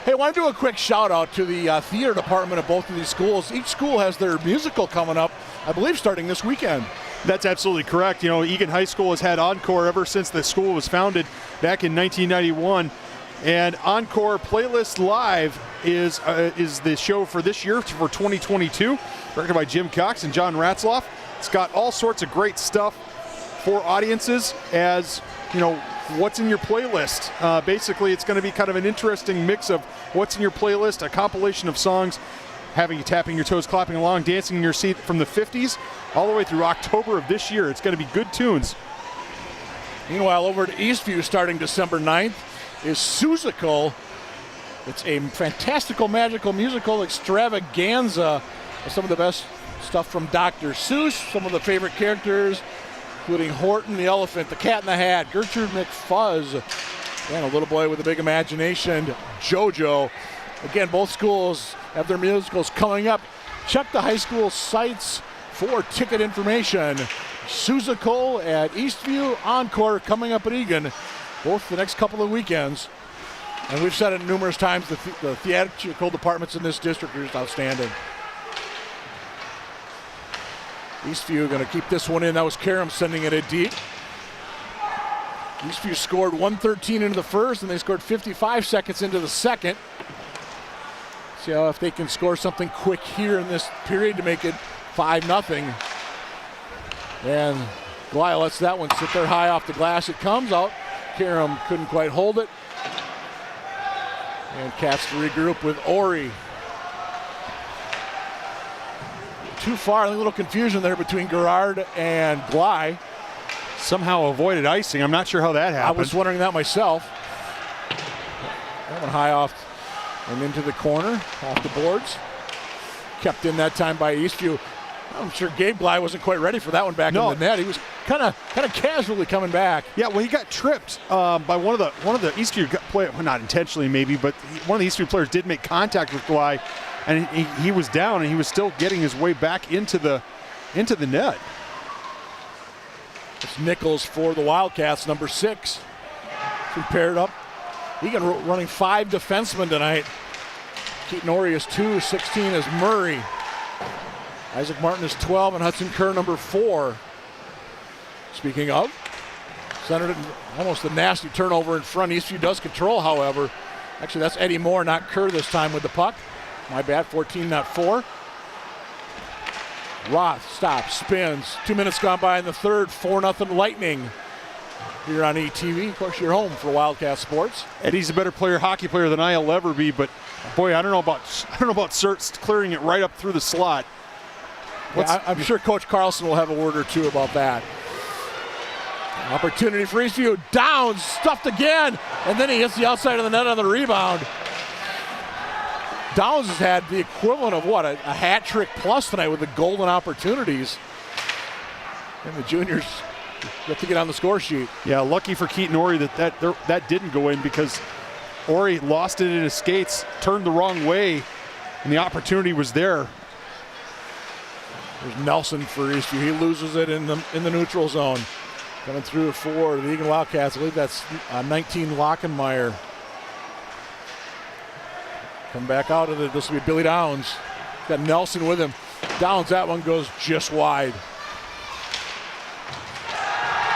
Hey, I want to do a quick shout out to the theater department of both of these schools. Each school has their musical coming up, I believe, starting this weekend. That's absolutely correct. You know, Eagan High School has had Encore ever since the school was founded back in 1991. And Encore Playlist Live is the show for this year, for 2022, directed by Jim Cox and John Ratzloff. It's got all sorts of great stuff for audiences, as, you know, what's in your playlist. Basically, it's going to be kind of an interesting mix of what's in your playlist, a compilation of songs, having you tapping your toes, clapping along, dancing in your seat from the 50s all the way through October of this year. It's going to be good tunes. Meanwhile, over at Eastview, starting December 9th, is Susical. It's a fantastical, magical, musical extravaganza with some of the best stuff from Dr. Seuss, some of the favorite characters, including Horton the Elephant, the Cat in the Hat, Gertrude McFuzz, and a little boy with a big imagination, JoJo. Again, both schools have their musicals coming up. Check the high school sites for ticket information. Susical at Eastview, Encore coming up at Eagan, both the next couple of weekends. And we've said it numerous times, the theatrical departments in this district are just outstanding. Eastview going to keep this one in. That was Karam sending it in deep. Eastview scored 1:13 into the first, and they scored 55 seconds into the second. See how if they can score something quick here in this period to make it 5-0. And Goliath lets that one sit there high off the glass. It comes out. Karam couldn't quite hold it. And Cats to regroup with Ori. Too far, a little confusion there between Gerard and Gley. Somehow avoided icing. I'm not sure how that happened. I was wondering that myself. That one high off and into the corner, off the boards. Kept in that time by Eastview. I'm sure Gabe Gley wasn't quite ready for that one back in the net. He was kind of casually coming back. Yeah, well, he got tripped by one of the Eastview players, well, not intentionally maybe, but one of the Eastview players did make contact with Gley, and he was down, and he was still getting his way back into the net. It's Nichols for the Wildcats, number 6. Paired up. Eagan running 5 defensemen tonight. Keaton Ori is 2, 16 is Murray. Isaac Martin is 12, and Hudson Kerr number 4. Speaking of, centered almost a nasty turnover in front. Eastview does control, however. Actually, that's Eddie Moore, not Kerr this time with the puck. My bad, 14, not 4. Roth stops, spins. 2 minutes gone by in the third. 4-0 Lightning. Here on ETV, of course, you're home for Wildcat Sports. Eddie's a better hockey player than I'll ever be, but boy, I don't know about Certs clearing it right up through the slot. Yeah, I'm sure Coach Carlson will have a word or two about that. Opportunity for Eastview. Downs, stuffed again, and then he hits the outside of the net on the rebound. Downs has had the equivalent of what, a hat trick plus tonight with the golden opportunities. And the juniors have to get on the score sheet. Yeah, lucky for Keaton Ori that didn't go in, because Ori lost it in his skates, turned the wrong way, and the opportunity was there. There's Nelson for Eastview. He loses it in the neutral zone. Coming through for the Eagan Wildcats. I believe that's 19 Lockenmeyer. Come back out of it. This will be Billy Downs. Got Nelson with him. Downs, that one goes just wide.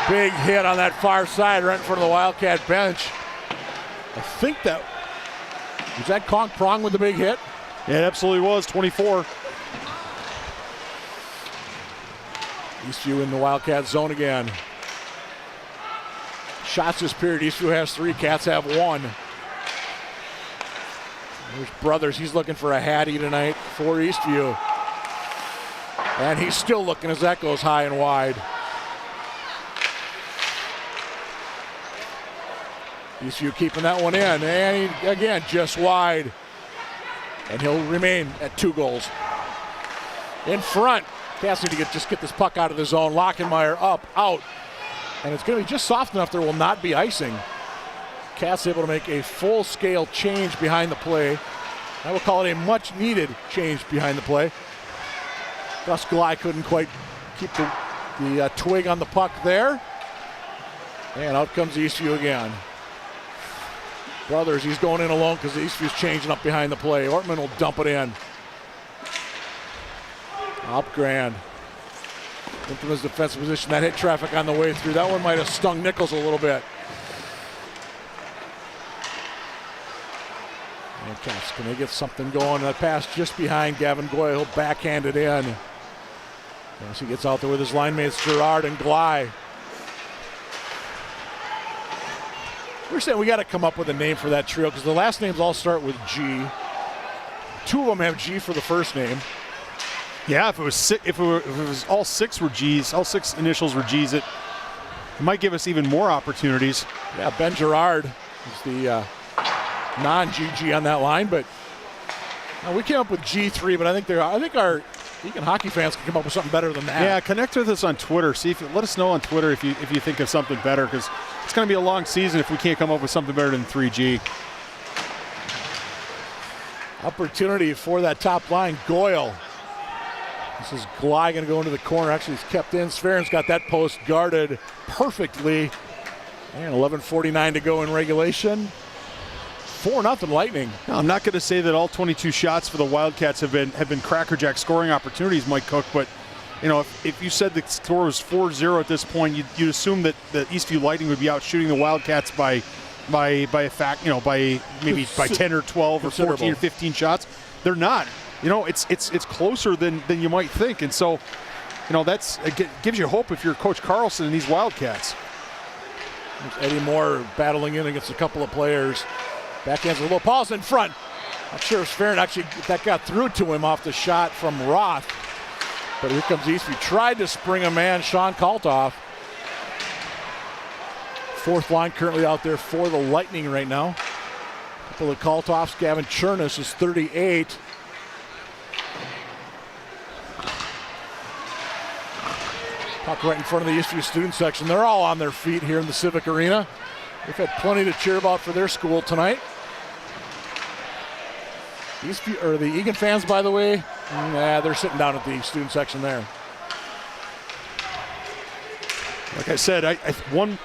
Big hit on that far side right in front of the Wildcat bench. I think that, was that Conk Prong with the big hit? Yeah, it absolutely was, 24. Eastview in the Wildcat zone again. Shots this period, Eastview has 3, Cats have 1. There's Brothers, he's looking for a Hattie tonight for Eastview. And he's still looking as that goes high and wide. Eastview keeping that one in, and he, again, just wide. And he'll remain at 2 goals. In front, Cats need to just get this puck out of the zone. Lockenmeyer up, out. And it's going to be just soft enough there will not be icing. Cats able to make a full-scale change behind the play. I will call it a much-needed change behind the play. Gus Glei couldn't quite keep the twig on the puck there. And out comes Eastview again. Brothers, he's going in alone because Eastview's changing up behind the play. Ortman will dump it in. Upgrand. Into his defensive position. That hit traffic on the way through. That one might have stung Nichols a little bit. And Cats, can they get something going? That pass just behind Gavin Goy. He'll backhand it in. As he gets out there with his line mates Gerard and Glei. We're saying we got to come up with a name for that trio because the last names all start with G. 2 of them have G for the first name. Yeah, if it was all 6 were G's, all 6 initials were G's, it might give us even more opportunities. Yeah, Ben Gerard is the non-GG on that line, but we came up with G3. But I think our Eagan hockey fans can come up with something better than that. Yeah, connect with us on Twitter. Let us know on Twitter if you think of something better, because it's going to be a long season if we can't come up with something better than 3G. Opportunity for that top line, Goyle. This is Glei going to go into the corner. Actually, he's kept in. Sverren's got that post guarded perfectly. And 11:49 to go in regulation. 4-0 Lightning. Now, I'm not going to say that all 22 shots for the Wildcats have been crackerjack scoring opportunities, Mike Cook, but you know, if you said the score was 4-0 at this point, you'd assume that the Eastview Lightning would be out shooting the Wildcats by a fact, you know, by maybe by 10 or 12 or 14 or 15 shots. They're not. You know, it's closer than you might think, and so, you know, it gives you hope if you're Coach Carlson and these Wildcats. There's Eddie Moore battling in against a couple of players. Backhands a little pause in front. Not sure if Sverren actually that got through to him off the shot from Roth. But here comes Eastview. Tried to spring a man, Sean Kaltoff. 4th line currently out there for the Lightning right now. A couple of Kaltoffs. Gavin Chernus is 38. Puck right in front of the Eastview student section. They're all on their feet here in the Civic Arena. They've had plenty to cheer about for their school tonight. The Eagan fans, by the way, they're sitting down at the student section there. Like I said, one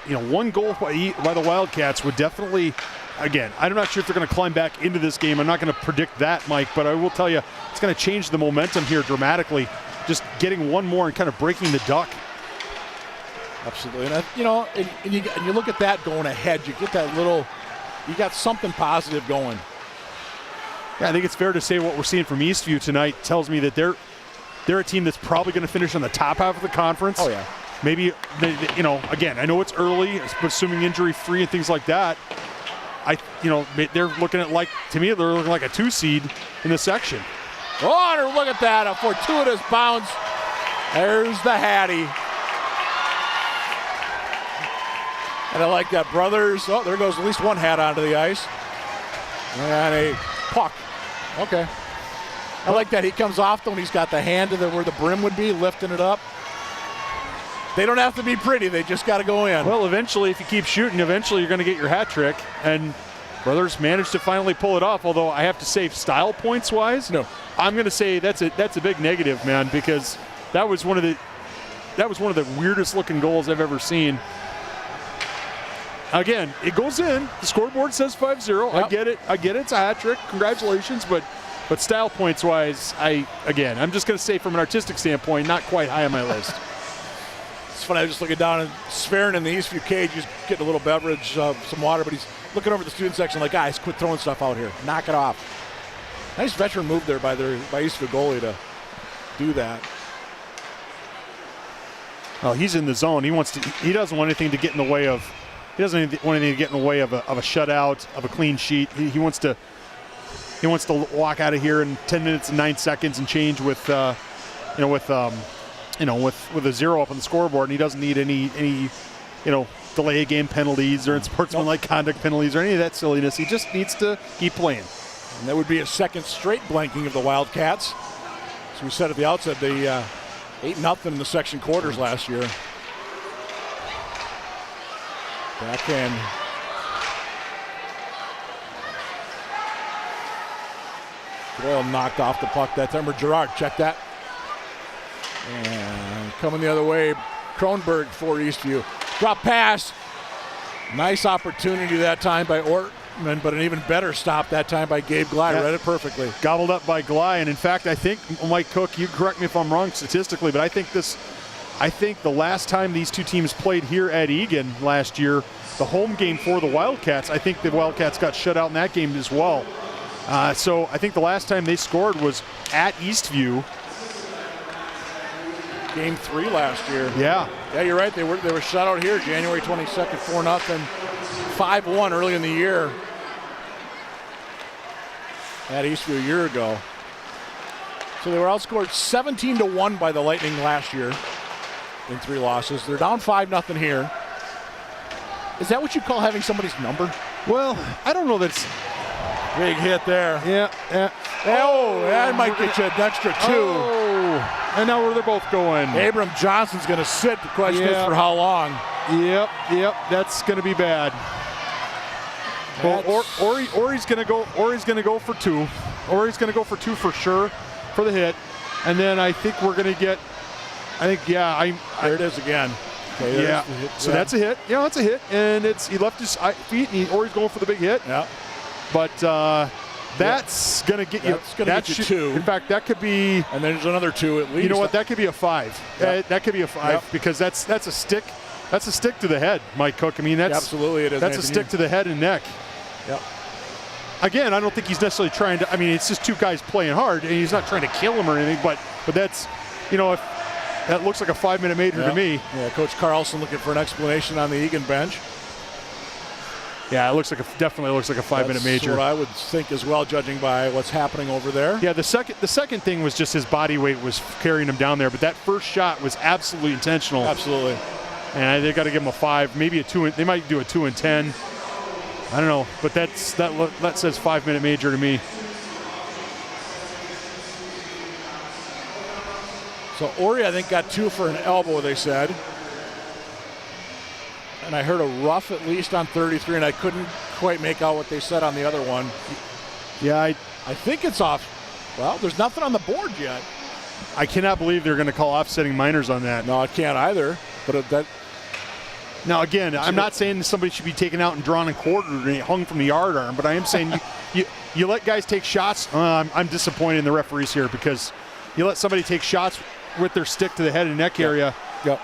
goal by the Wildcats would definitely, again, I'm not sure if they're going to climb back into this game. I'm not going to predict that, Mike, but I will tell you it's going to change the momentum here dramatically. Just getting one more and kind of breaking the duck. Absolutely, and you look at that going ahead. You get that you got something positive going. Yeah, I think it's fair to say what we're seeing from Eastview tonight tells me that they're a team that's probably going to finish on the top half of the conference. Oh yeah. Maybe, again, I know it's early, but assuming injury-free and things like that, they're looking at they're looking like a 2 seed in the section. Oh, look at that, a fortuitous bounce. There's the Hattie. And I like that, Brothers. Oh, there goes at least one hat onto the ice. And a puck. Okay. I like that he comes off though, and he's got the hand to where the brim would be, lifting it up. They don't have to be pretty. They just got to go in. Well, eventually, if you keep shooting, eventually you're going to get your hat trick. And Brothers managed to finally pull it off, although I have to say style points-wise, no. I'm going to say that's a big negative, man, because that was one of the one of the weirdest looking goals I've ever seen. Again, it goes in. The scoreboard says 5-0. Yep. I get it. It's a hat trick. Congratulations, but style points wise, I'm just going to say from an artistic standpoint, not quite high on my list. It's funny, I was just looking down and Swearing in the Eastview cage, he's getting a little beverage, some water, but he's looking over the student section like, guys, quit throwing stuff out here. Knock it off. Nice veteran move there by Eastview goalie to do that. Well, he's in the zone. He doesn't want anything to get in the way of. He doesn't want anything to get in the way of a shutout, of a clean sheet. He wants to walk out of here in 10 minutes and 9 seconds and change with a 0 up on the scoreboard, and he doesn't need any delay game penalties or unsportsmanlike conduct penalties or any of that silliness. He just needs to keep playing. And that would be a second straight blanking of the Wildcats. As we said at the outset, they 8-0 in the section quarters last year. Backhand. Doyle knocked off the puck that time. Or Gerard, check that. And coming the other way, Kronberg for Eastview. Drop pass. Nice opportunity that time by Ortman, but an even better stop that time by Gabe Glye. Yeah. Read it perfectly. Gobbled up by Glye, and in fact, I think, Mike Cook, you correct me if I'm wrong statistically, but I think the last time these two teams played here at Eagan last year, the home game for the Wildcats, I think the Wildcats got shut out in that game as well. So I think the last time they scored was at Eastview. Game 3 last year. Yeah. Yeah, you're right. They were shut out here January 22nd, 4-0, 5-1 early in the year at Eastview a year ago. So they were outscored 17-1 by the Lightning last year in 3 losses. They're down 5-0 here. Is that what you call having somebody's number? Well, I don't know that it's... Big hit there. Yeah. Oh, that might get you an extra 2. Oh, and now where they're both going. Abram Johnson's going to sit. The question is for how long. Yep, that's going to be bad. Well, Ori's going to go. Ori's going to go for 2. Ori's going to go for 2 for sure for the hit, and then I think we're going to get. There it is again. Okay, yeah. So that's a hit. Yeah, that's a hit, and he left his feet, and Ori's going for the big hit. Yeah. But that's going to get you. That's going to get you 2. In fact, that could be. And there's another 2 at least. You know what? That could be a 5. Yep. That could be a 5 because that's a stick. That's a stick to the head, Mike Cook. I mean, that's absolutely it is. That's a stick to the head and neck. Yep. Again, I don't think he's necessarily trying to. I mean, it's just 2 guys playing hard, and he's not trying to kill him or anything. But that's, if that looks like a 5-minute major to me. Yeah, Coach Carlson looking for an explanation on the Eagan bench. Yeah, it definitely looks like a 5-minute major. That's what I would think as well, judging by what's happening over there. Yeah, the second thing was just his body weight was carrying him down there, but that first shot was absolutely intentional. Absolutely. And they got to give him a 5, maybe a 2. They might do a 2 and 10. I don't know, but that says 5-minute major to me. So Ori, I think, got 2 for an elbow, they said. And I heard a rough at least on 33, and I couldn't quite make out what they said on the other one. Yeah, I think it's off. Well, there's nothing on the board yet. I cannot believe they're going to call offsetting minors on that. No, I can't either. But now, again, I'm not saying somebody should be taken out and drawn and quartered and hung from the yard arm, but I am saying you let guys take shots. I'm disappointed in the referees here because you let somebody take shots with their stick to the head and neck area. Yep.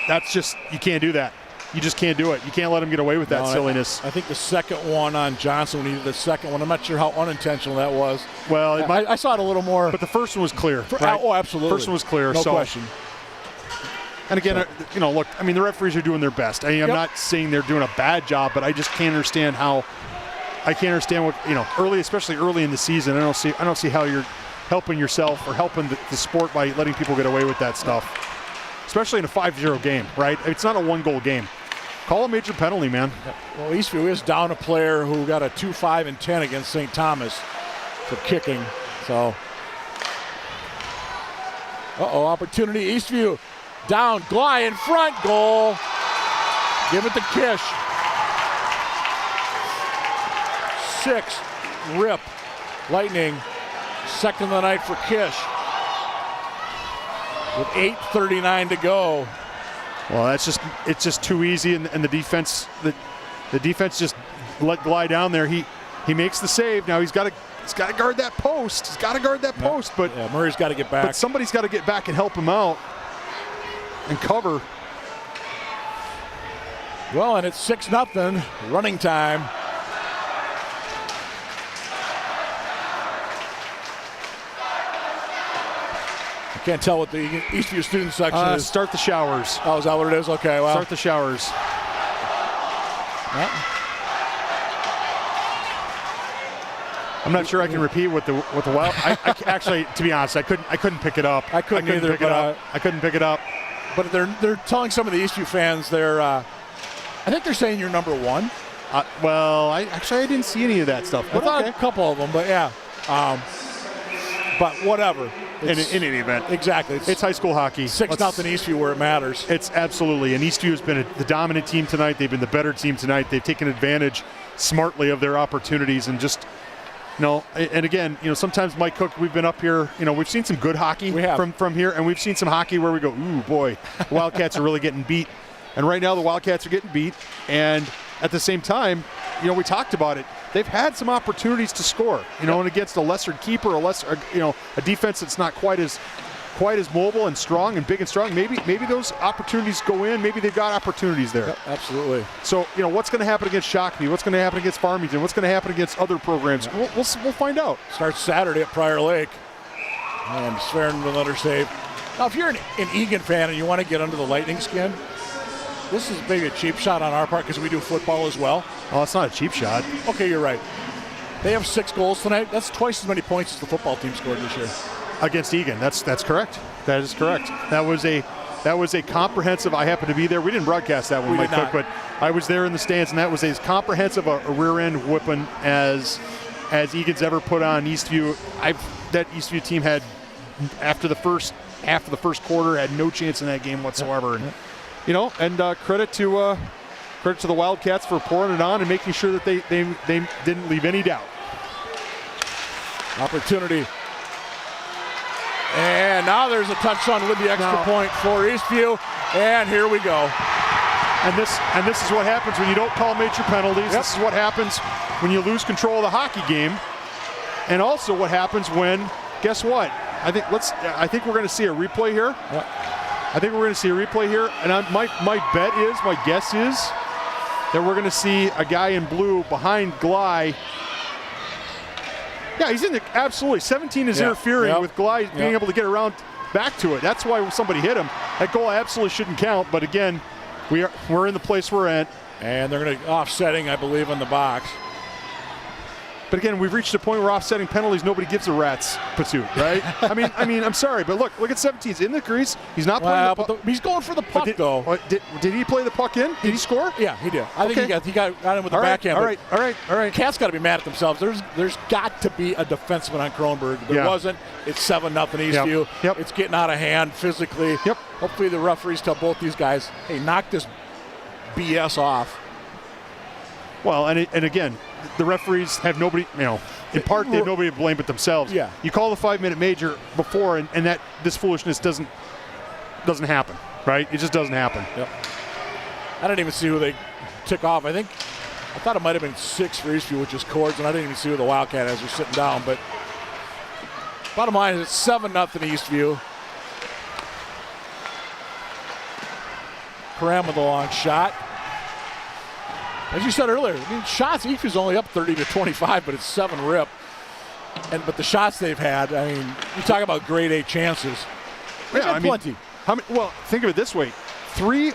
That's just, you can't do that. You just can't do it. You can't let them get away with that silliness. I think the second one on Johnson, when he did the second one, I'm not sure how unintentional that was. Well, I saw it a little more. But the first one was clear. Right? Oh, absolutely. First one was clear. No question. And again, look, I mean, the referees are doing their best. I'm not saying they're doing a bad job, but I just can't understand what, especially early in the season, I don't see how you're helping yourself or helping the sport by letting people get away with that stuff, especially in a 5-0 game, right? It's not a 1-goal game. Call a major penalty, man. Well, Eastview is down a player who got a 2-5 and 10 against St. Thomas for kicking. So, opportunity. Eastview down. Glye in front. Goal. Give it to Kisch. 6. Rip. Lightning. Second of the night for Kisch. with 8:39 to go. Well, it's just too easy, and the defense just let glide down there. He makes the save. Now he's got to guard that post. He's got to guard that post. But Murray's got to get back. But somebody's got to get back and help him out and cover. Well, and it's 6-0 running time. I can't tell what the Eastview student section is. Start the showers. Oh, is that what it is? Okay, well. Start the showers. Yep. I'm not sure I can repeat what the Wild. I actually, to be honest, I couldn't pick it up. I couldn't either. I couldn't pick it up. But they're telling some of the Eastview fans I think they're saying you're number one. Well, I didn't see any of that stuff. I thought a couple of them, but yeah. But whatever. In any event, exactly. It's high school hockey. 6-0 Eastview where it matters. It's absolutely. And Eastview has been the dominant team tonight. They've been the better team tonight. They've taken advantage smartly of their opportunities and just. And again, sometimes Mike Cook, we've been up here, we've seen some good hockey from here, and we've seen some hockey where we go, ooh, boy, the Wildcats are really getting beat. And right now the Wildcats are getting beat, and at the same time, we talked about it. They've had some opportunities to score, and against a lesser keeper, a defense that's not quite as mobile and strong and big and strong. Maybe those opportunities go in. Maybe they've got opportunities there. Yep, absolutely. So what's going to happen against Shakopee? What's going to happen against Farmington? What's going to happen against other programs? We'll find out. Starts Saturday at Prior Lake, and Swearing with another save. Now, if you're an Eagan fan and you want to get under the Lightning skin, this is maybe a cheap shot on our part because we do football as well. Oh, it's not a cheap shot. Okay, you're right. They have 6 goals tonight. That's twice as many points as the football team scored this year. Against Eagan, that's correct. That is correct. That was a comprehensive. I happened to be there. We didn't broadcast that one, Mike Cook, but I was there in the stands, and that was as comprehensive a rear end whipping as Eagan's ever put on Eastview. That Eastview team had after the first half of the first quarter had no chance in that game whatsoever. And credit to the Wildcats for pouring it on and making sure that they didn't leave any doubt. Opportunity. And now there's a touchdown with the extra point for Eastview. And here we go. And this is what happens when you don't call major penalties. Yep. This is what happens when you lose control of the hockey game. And also what happens when, guess what? I think we're going to see a replay here. Yep. I think we're going to see a replay here. And my guess is that we're going to see a guy in blue behind Gley. Yeah, he's in the absolutely. 17 is interfering with Gley being able to get around back to it. That's why somebody hit him. That goal absolutely shouldn't count. But again, we're in the place we're at, and they're going to offsetting, I believe, on the box. But again, we've reached a point where offsetting penalties, nobody gives a rat's patoot, right? I mean, I'm sorry, but look at 17. He's in the crease. He's not playing the puck. He's going for the puck, though. Did he play the puck in? Did he score? Yeah, he did. I think he got him with the backhand. All right. Cats got to be mad at themselves. There's got to be a defenseman on Kronberg. There wasn't. It's 7-0 Eastview. Yep. It's getting out of hand physically. Yep. Hopefully the referees tell both these guys, hey, knock this BS off. Well, and again, the referees have nobody, in part they have nobody to blame but themselves. Yeah. You call the 5-minute major before, and that this foolishness doesn't happen, right? It just doesn't happen. Yep. I didn't even see who they took off. I thought it might have been 6 for Eastview, which is Cords, and I didn't even see who the Wildcat as they're sitting down. But bottom line is it's 7-0 Eastview. Karam with a long shot. As you said earlier, shots, Eastview's only up 30-25, but it's 7 rip. But the shots they've had, you talk about grade A chances. Plenty. Well, think of it this way. Three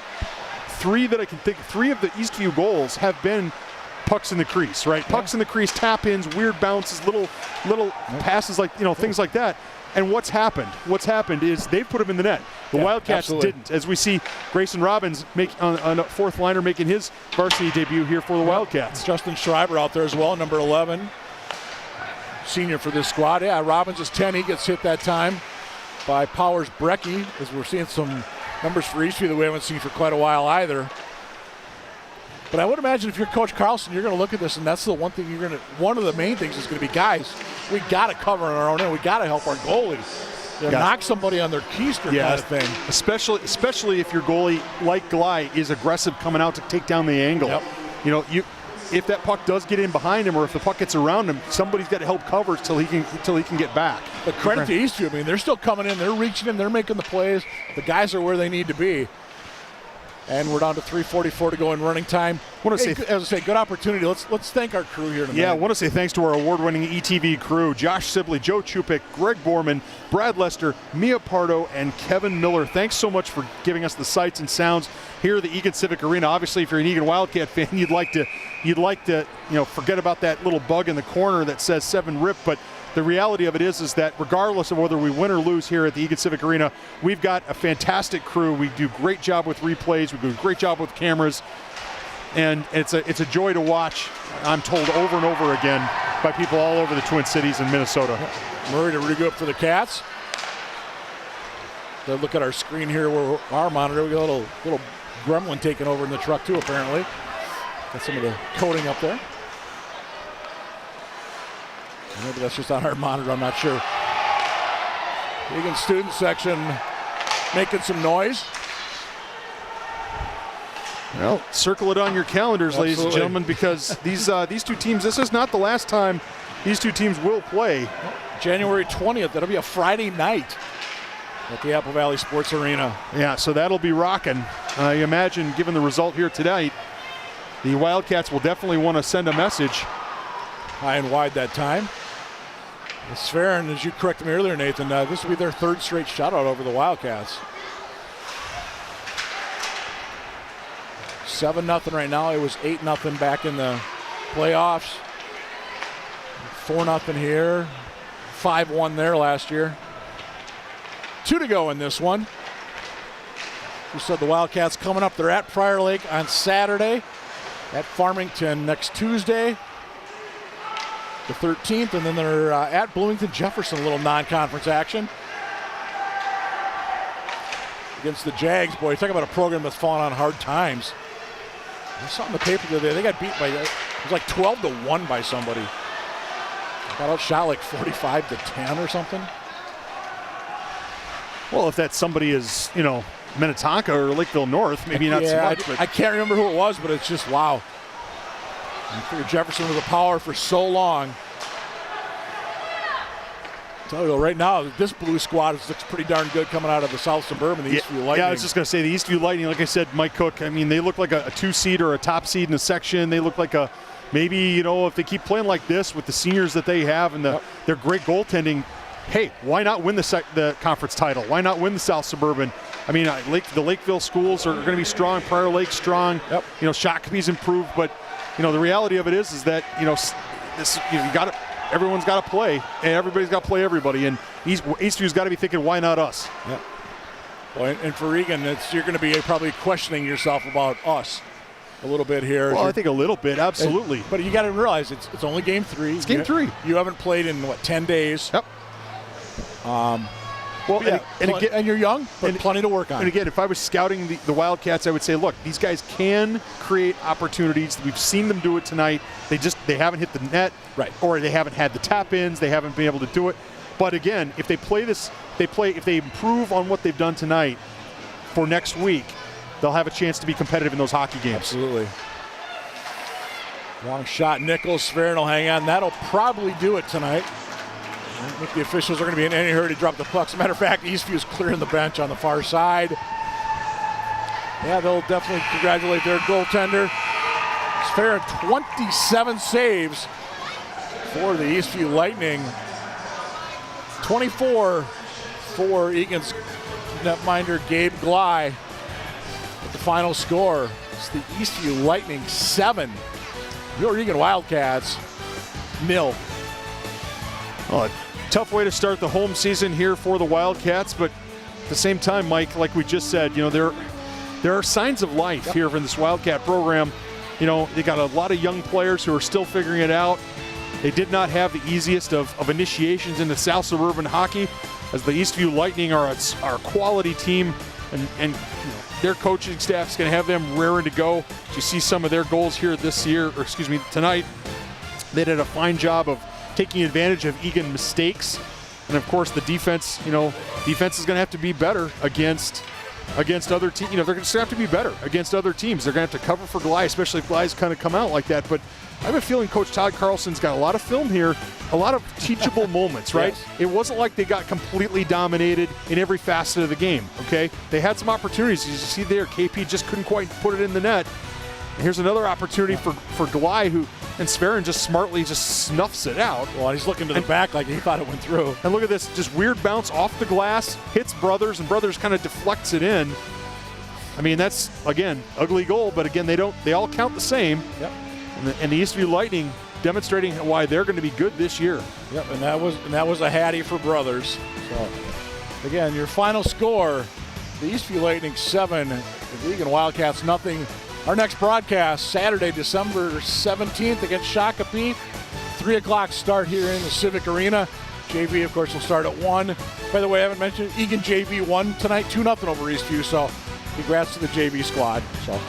that I can think of, 3 of the Eastview goals have been pucks in the crease, right? Yeah. Pucks in the crease, tap-ins, weird bounces, little passes things like that. And what's happened? What's happened is they've put them in the net. The Wildcats didn't. As we see Grayson Robbins make on a fourth liner making his varsity debut here for the Wildcats. Justin Schreiber out there as well, number 11. Senior for this squad. Yeah, Robbins is 10. He gets hit that time by Powers Brecky, as we're seeing some numbers for Eastview that we haven't seen for quite a while either. But I would imagine if you're Coach Carlson, you're going to look at this, and that's the one thing one of the main things is going to be, guys, we got to cover on our own end. We got to help our goalie. knock somebody on their keister kind of thing. Especially if your goalie, like Glei, is aggressive coming out to take down the angle. Yep. You know, if that puck does get in behind him, or if the puck gets around him, somebody's got to help cover till he can get back. But credit to Eastview. I mean, they're still coming in. They're reaching in. They're making the plays. The guys are where they need to be. And we're down to 3:44 to go in running time. As I say, good opportunity. Let's thank our crew here tonight. Yeah, I want to say thanks to our award-winning ETV crew: Josh Sibley, Joe Chupik, Greg Borman, Brad Lester, Mia Pardo, and Kevin Miller. Thanks so much for giving us the sights and sounds here at the Eagan Civic Arena. Obviously, if you're an Eagan Wildcat fan, you'd like to forget about that little bug in the corner that says 7-RIP, but the reality of it is that regardless of whether we win or lose here at the Eagan Civic Arena, we've got a fantastic crew. We do a great job with replays. We do a great job with cameras. And it's a joy to watch, I'm told over and over again, by people all over the Twin Cities and Minnesota. Murray to regroup up for the Cats. So look at our screen here, where our monitor, we got a little gremlin taking over in the truck too, apparently. Got some of the coating up there. Maybe that's just on our monitor, I'm not sure. Eagan student section making some noise. Well, circle it on your calendars, ladies and gentlemen, because these two teams, this is not the last time these two teams will play. January 20th, that'll be a Friday night at the Apple Valley Sports Arena. Yeah, so that'll be rocking. I imagine, given the result here tonight, the Wildcats will definitely want to send a message. High and wide that time. Sferen, as you corrected me earlier, Nathan, this will be their third straight shutout over the Wildcats. 7-0 right now. It was 8-0 back in the playoffs. 4-0 here. 5-1 there last year. 2 to go in this one. We said the Wildcats coming up. They're at Prior Lake on Saturday, at Farmington next Tuesday, the 13th, and then they're at Bloomington Jefferson, a little non-conference action against the Jags. Boy, talk about a program that's fallen on hard times. I saw in the paper the other day, they got beat by, it was like 12-1 by somebody. Got outshot like 45-10 or something. Well, if that somebody is, Minnetonka or Lakeville North, maybe not so much. I can't remember who it was, but it's just wow. I figured Jefferson was a power for so long. Tell you right now, this blue squad looks pretty darn good coming out of the South Suburban, the Eastview Lightning. Yeah, I was just going to say the Eastview Lightning, like I said, Mike Cook, I mean, they look like a 2-seed or a top seed in a section. They look like maybe, if they keep playing like this with the seniors that they have and their great goaltending, hey, why not win the conference title? Why not win the South Suburban? I mean, the Lakeville schools are going to be strong, Prior Lake strong. Yep. Shakopee's improved, but the reality of it is that everyone's got to play, and everybody's got to play everybody, and Eastview's got to be thinking, why not us? Yep. Well, and for Eagan, you're going to be probably questioning yourself about us a little bit here. Well, I think a little bit, absolutely. But you got to realize it's only game 3. It's game 3. You haven't played in 10 days. Yep. Well, and you're young, but plenty to work on. And again, if I was scouting the Wildcats, I would say, look, these guys can create opportunities. We've seen them do it tonight. They haven't hit the net, right? Or they haven't had the tap-ins. They haven't been able to do it. But again, if they if they improve on what they've done tonight for next week, they'll have a chance to be competitive in those hockey games. Absolutely. Long shot, Nichols. Sferen will hang on. That'll probably do it tonight. I don't think the officials are going to be in any hurry to drop the puck. As a matter of fact, Eastview's clearing the bench on the far side. Yeah, they'll definitely congratulate their goaltender. Sferen, 27 saves for the Eastview Lightning. 24 for Eagan's netminder Gabe Glei. But the final score is the Eastview Lightning 7. Your Eagan Wildcats 0. Well, a tough way to start the home season here for the Wildcats, but at the same time, Mike, like we just said, there are signs of life here from this Wildcat program. They got a lot of young players who are still figuring it out. They did not have the easiest of initiations into South Suburban hockey, as the Eastview Lightning are a quality team, and their coaching staff is going to have them raring to go. You see some of their goals here tonight. They did a fine job of taking advantage of Eagan mistakes And of course, the defense, defense is going to have to be better against other teams. They're going to have to be better against other teams. They're going to have to cover for Gly, especially if Gly's kind of come out like that. But I have a feeling Coach Todd Carlson's got a lot of film here, a lot of teachable moments, right? Yes. It wasn't like they got completely dominated in every facet of the game, okay? They had some opportunities. As you see there, KP just couldn't quite put it in the net. And here's another opportunity for Gly, and Sverren just smartly just snuffs it out. Well, he's looking to the back like he thought it went through. And look at this, just weird bounce off the glass, hits Brothers, and Brothers kind of deflects it in. I mean, that's, again, ugly goal, but again, they all count the same. Yep. And the Eastview Lightning demonstrating why they're going to be good this year. Yep, and that was a Hattie for Brothers. So, again, your final score, the Eastview Lightning 7, the Eagan Wildcats nothing. Our next broadcast, Saturday, December 17th against Shakopee. 3 o'clock start here in the Civic Arena. JV, of course, will start at 1. By the way, I haven't mentioned Eagan JV won tonight, 2-0 over Eastview, so congrats to the JV squad. So,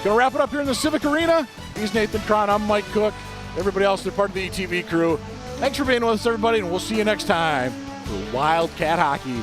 gonna wrap it up here in the Civic Arena. He's Nathan Cron, I'm Mike Cook. Everybody else, they're part of the ETV crew. Thanks for being with us, everybody, and we'll see you next time for Wildcat Hockey.